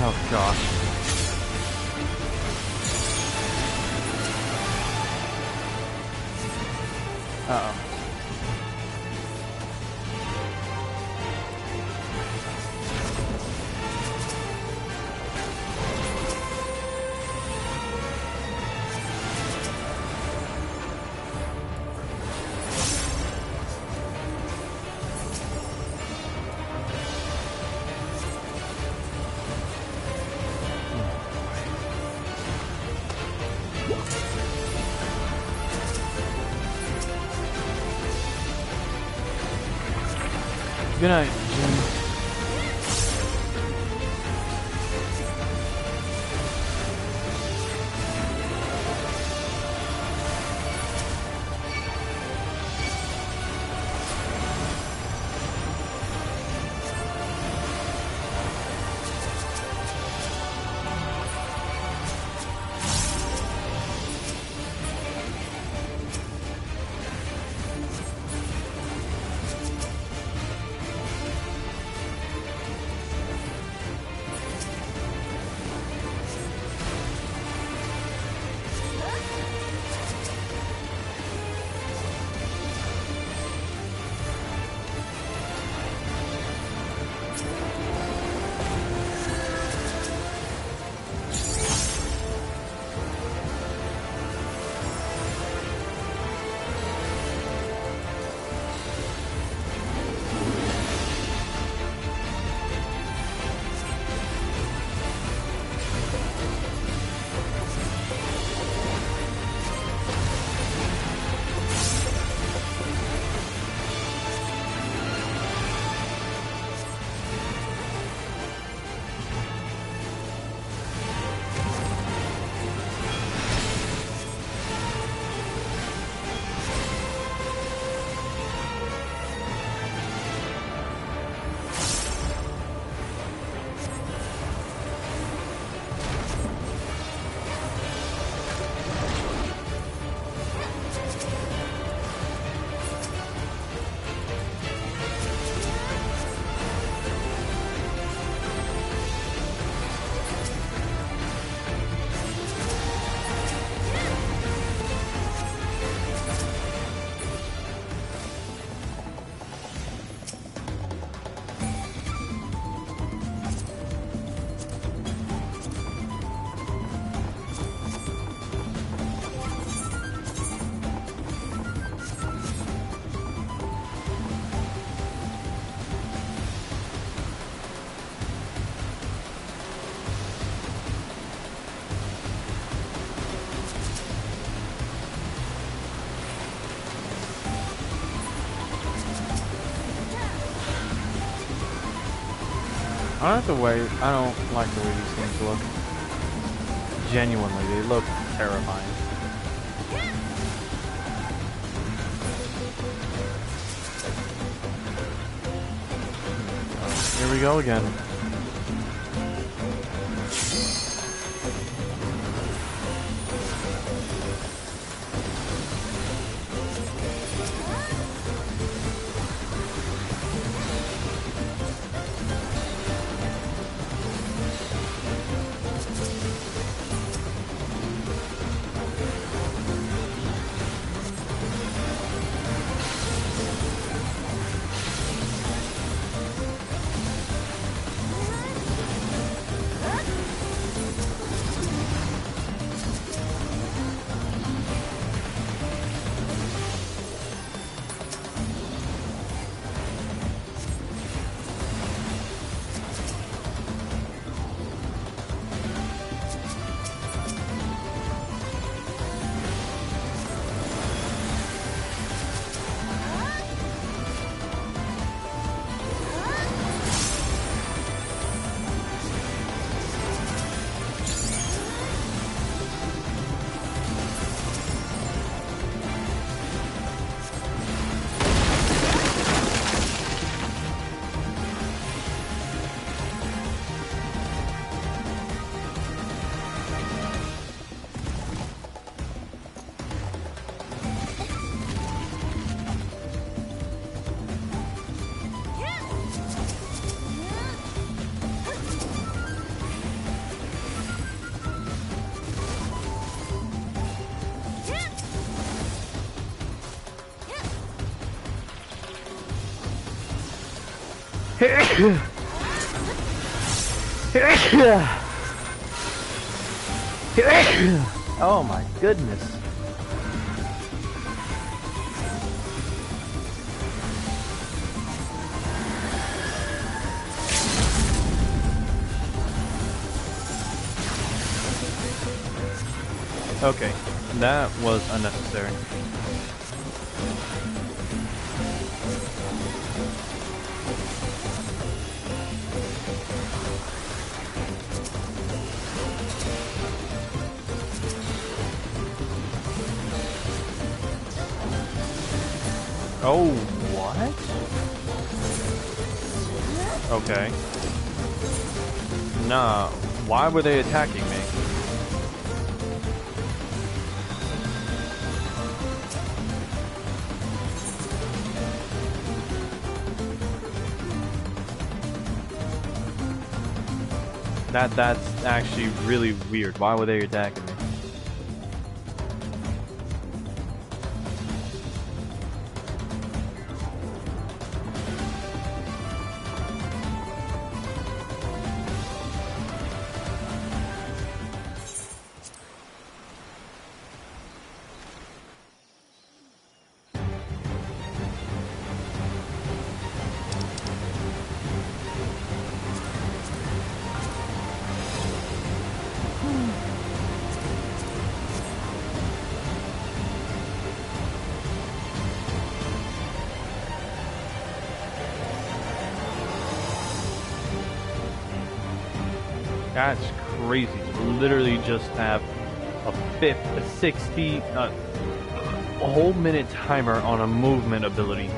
Oh gosh. Uh-oh. Good night, Jim. I don't have to wait. I don't like the way these things look. Genuinely, they look terrifying. Here we go again. Oh my goodness. Okay, that was unnecessary. Oh, what? Okay. Nah, why were they attacking me? That's actually really weird. Why were they attacking me? That's crazy. To literally just have a 60, a whole minute timer on a movement ability.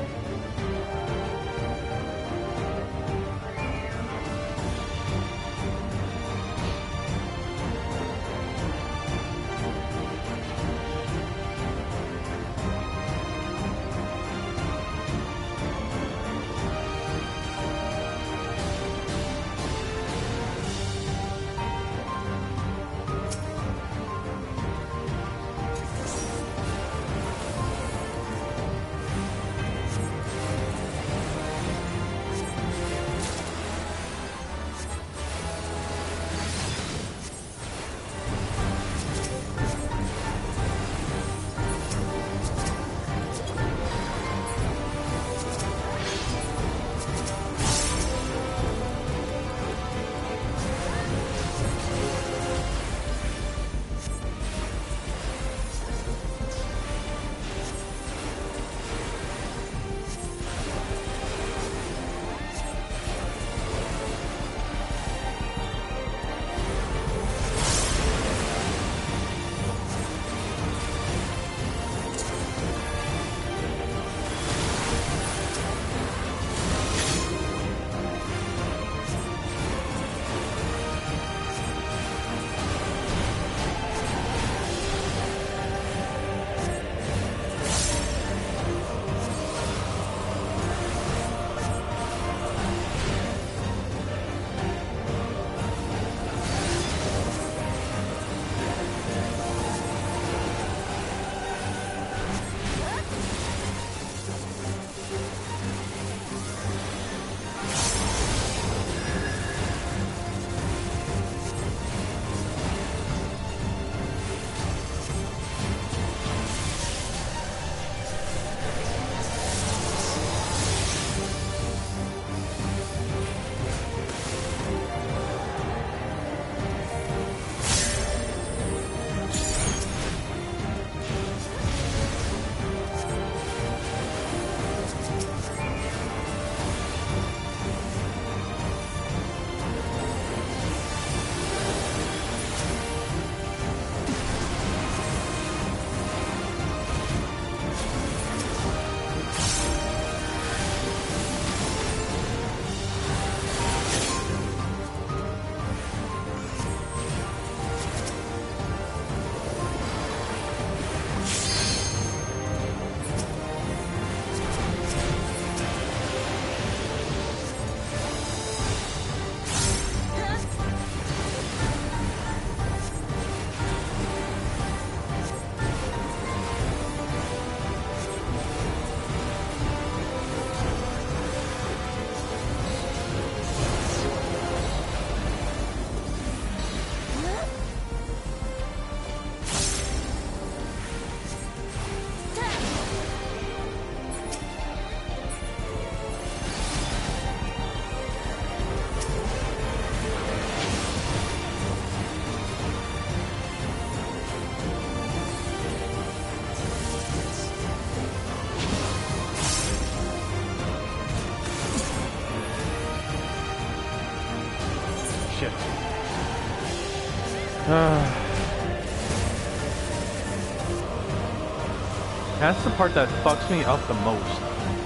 That's the part that fucks me up the most.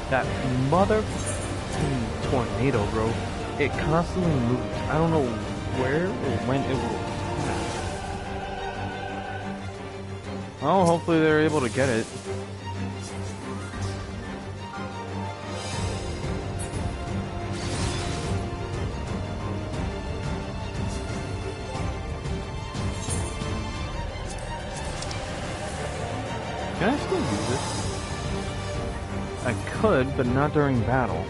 That mother tornado, bro. It constantly moves. I don't know where or when it will pass. Oh, hopefully they're able to get it. Can I still use it? I could, but not during battle.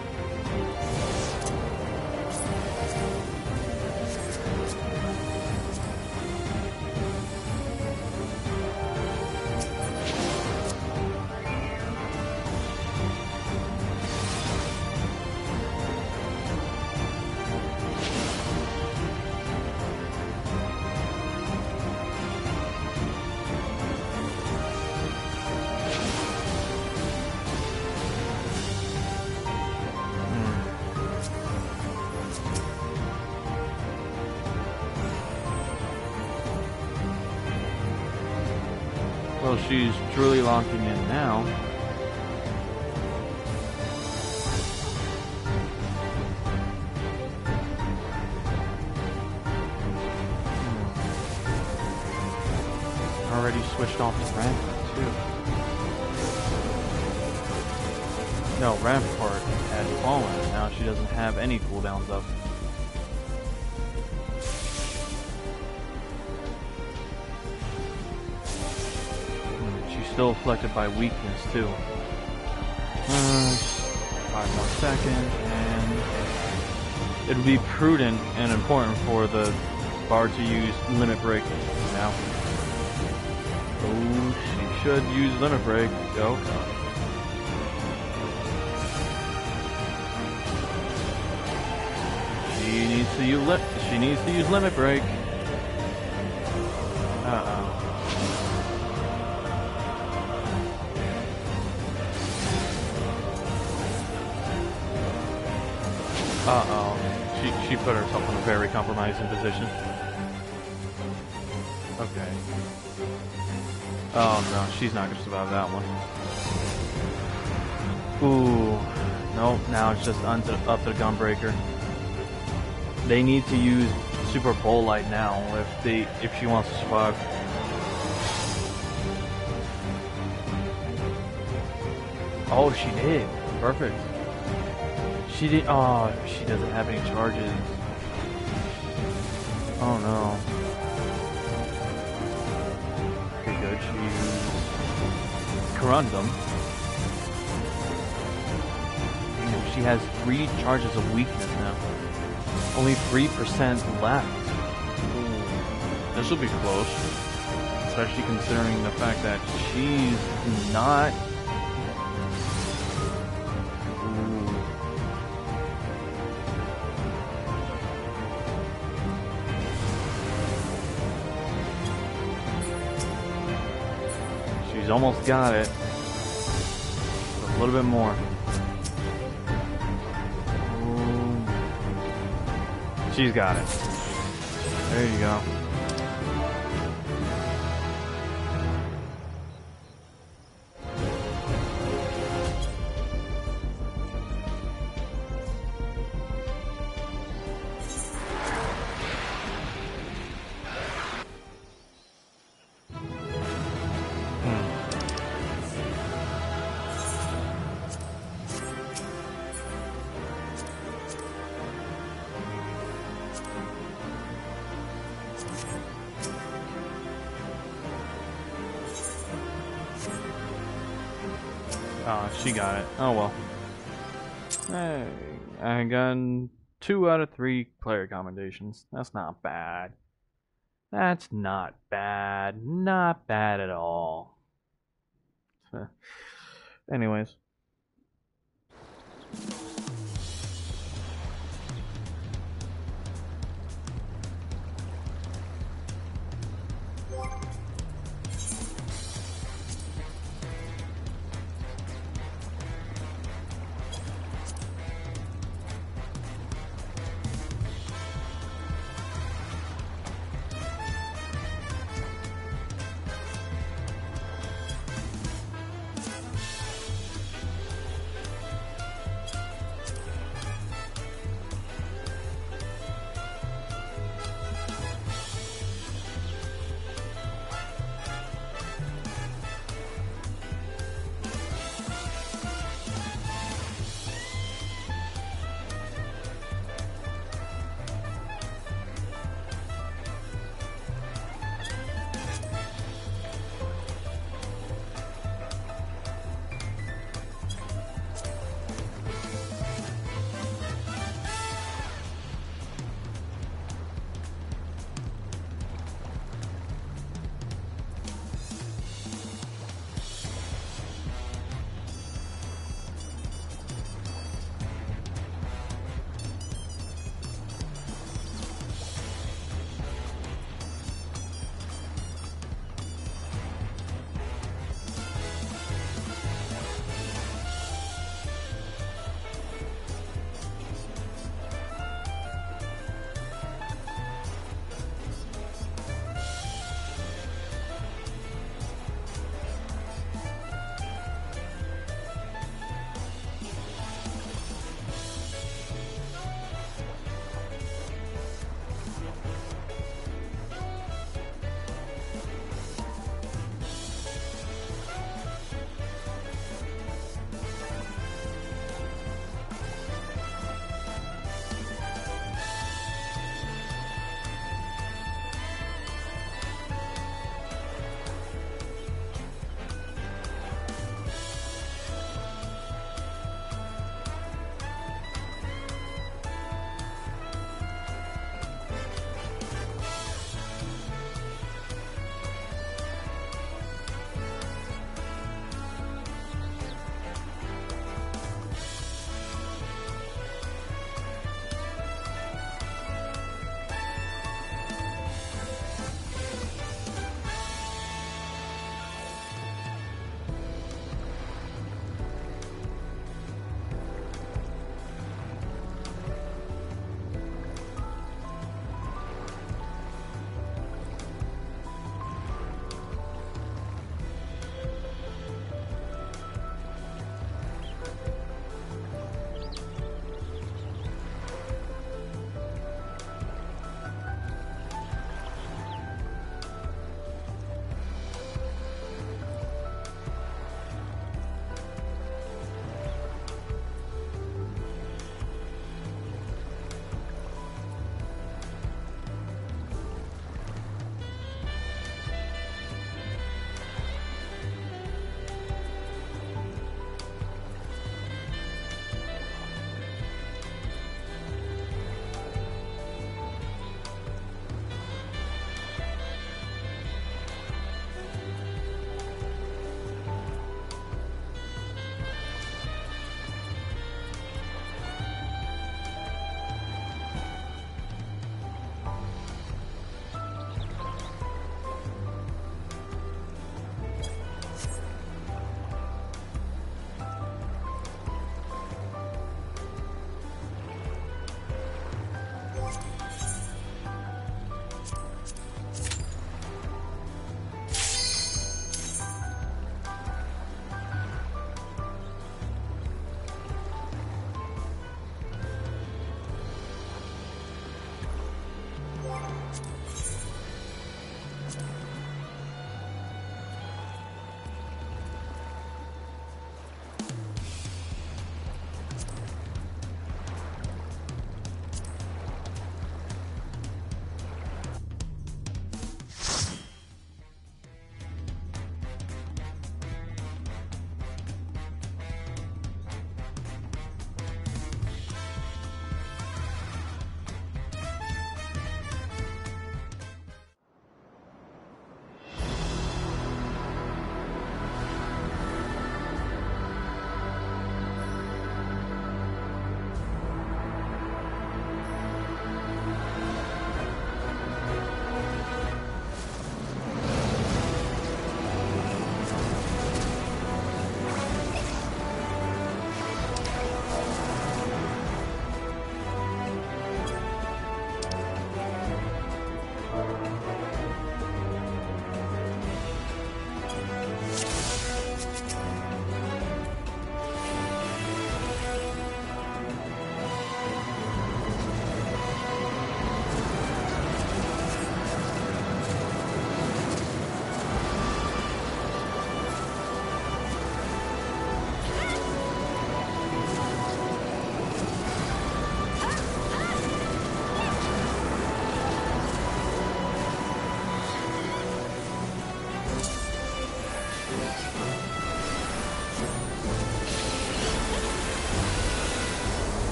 Well, she's truly locking in now. Already switched off to Rampart, too. No, Rampart had fallen, and now she doesn't have any cooldowns up. Still afflicted by weakness too. 5 more seconds, and it would be prudent and important for the bard to use limit break now. Oh, she should use limit break. Oh god. She needs to use limit break. Uh-oh. Uh-oh. She put herself in a very compromising position. Okay. Oh no, she's not gonna survive that one. Ooh. Nope, now it's just up to the Gunbreaker. They need to use Super Bowl Light now if she wants to survive. Oh, she did. Perfect. She did. Oh, she doesn't have any charges. Oh no. Okay, good. She used Corundum. Damn, she has 3 charges of weakness now. Only 3% left. Ooh, this will be close. Especially considering the fact that she's not. She's almost got it. A little bit more. Ooh. She's got it. There you go. Oh, she got it. Oh well. Hey, I got 2 out of 3 player commendations. That's not bad. That's not bad. Not bad at all. Anyways.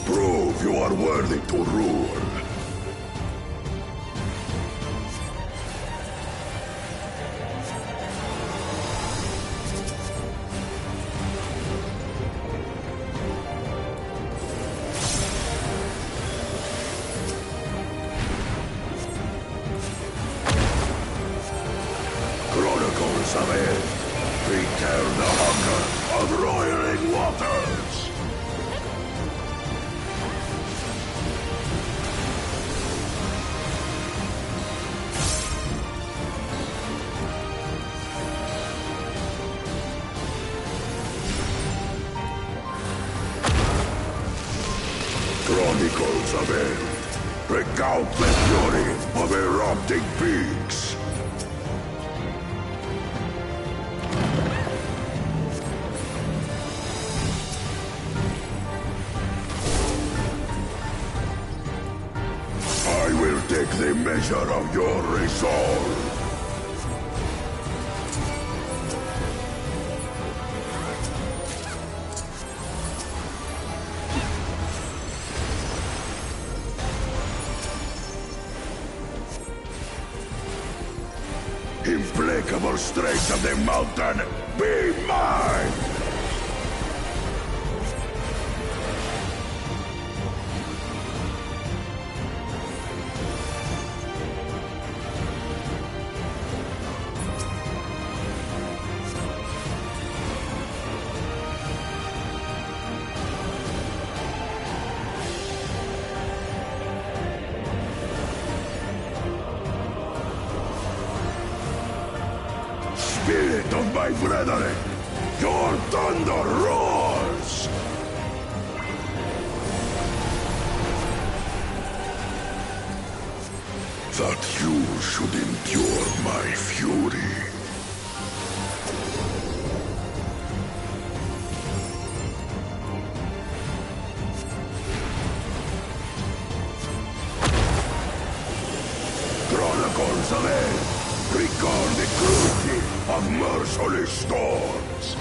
Prove you are worthy to rule. Chronicles of it. Return the hunger of roiling waters. Chronicles of it. Recount the fury of erupting peaks. I will take the measure of your resolve. Implacable strength of the mountain, be mine! Spirit of my brethren, your thunder roars! That you should endure my fury. Chronicles of Hell. Recall the cruelty of merciless storms.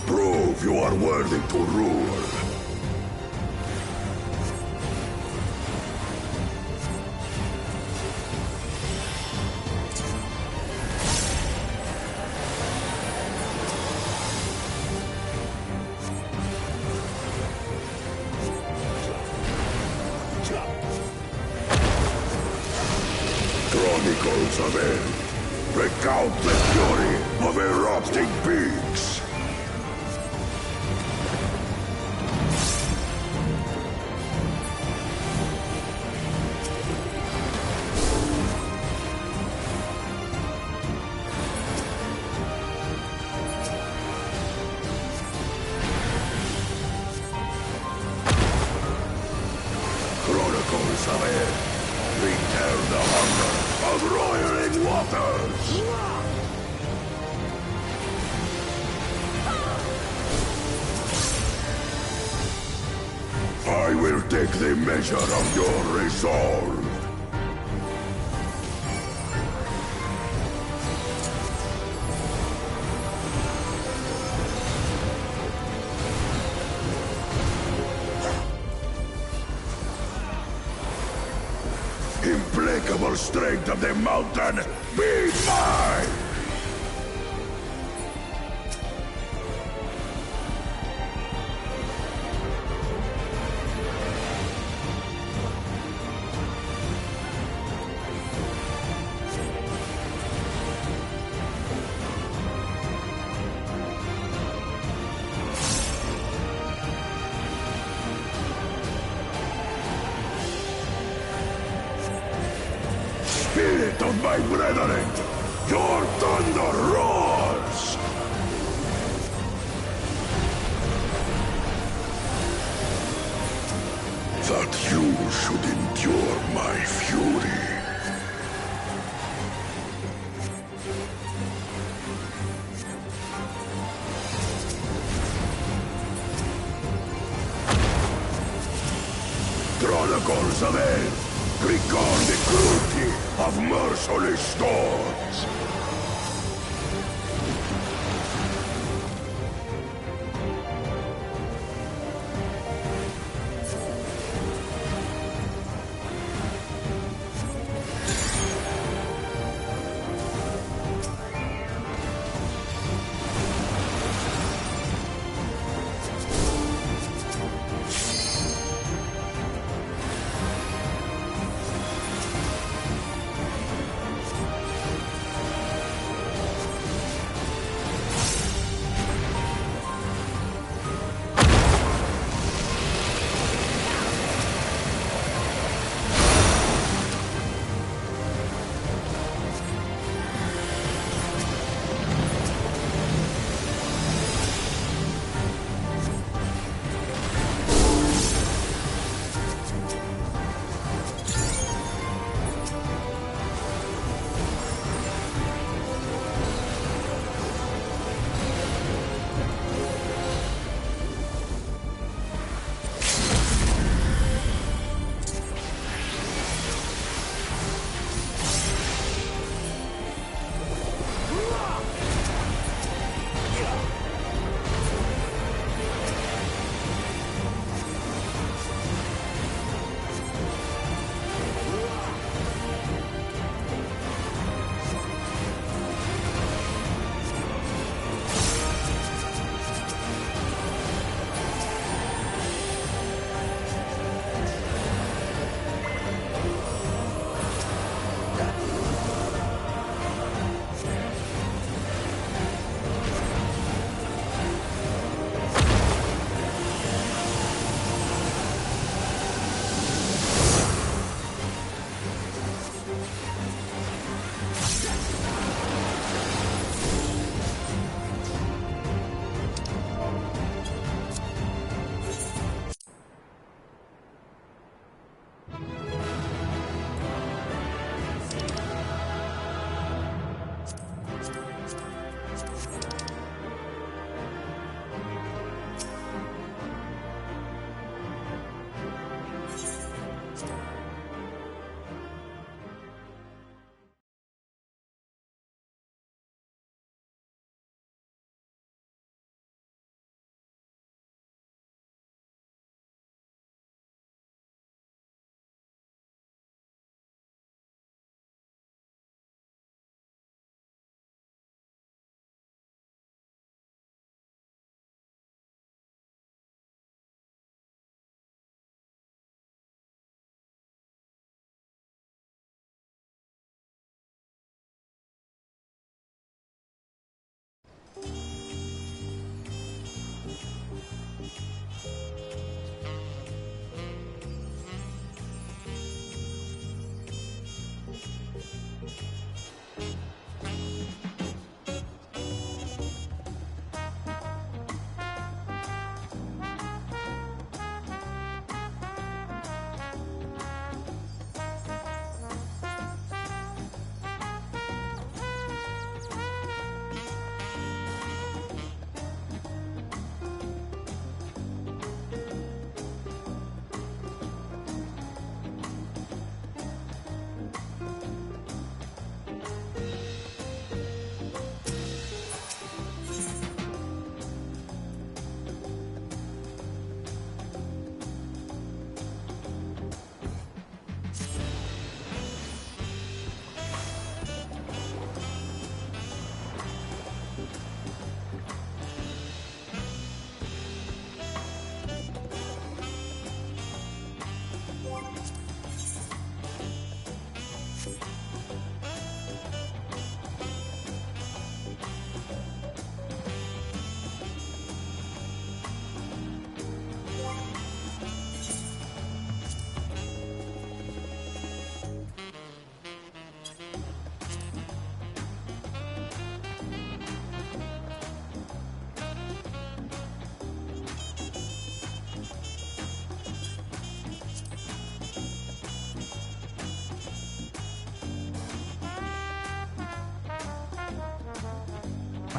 Prove you are worthy to rule. Chronicles of End. Recount the fury of erupting peaks. Chronicles of End. Return the hunger of roiling waters! I will take the measure of your resolve. Implacable strength of the mountain, be mine! Spirit of my brethren, your thunder roars! That you should endure my fury. Chronicles of Hell, record the cruelty of merciless storms.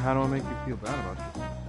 How do I make you feel bad about this?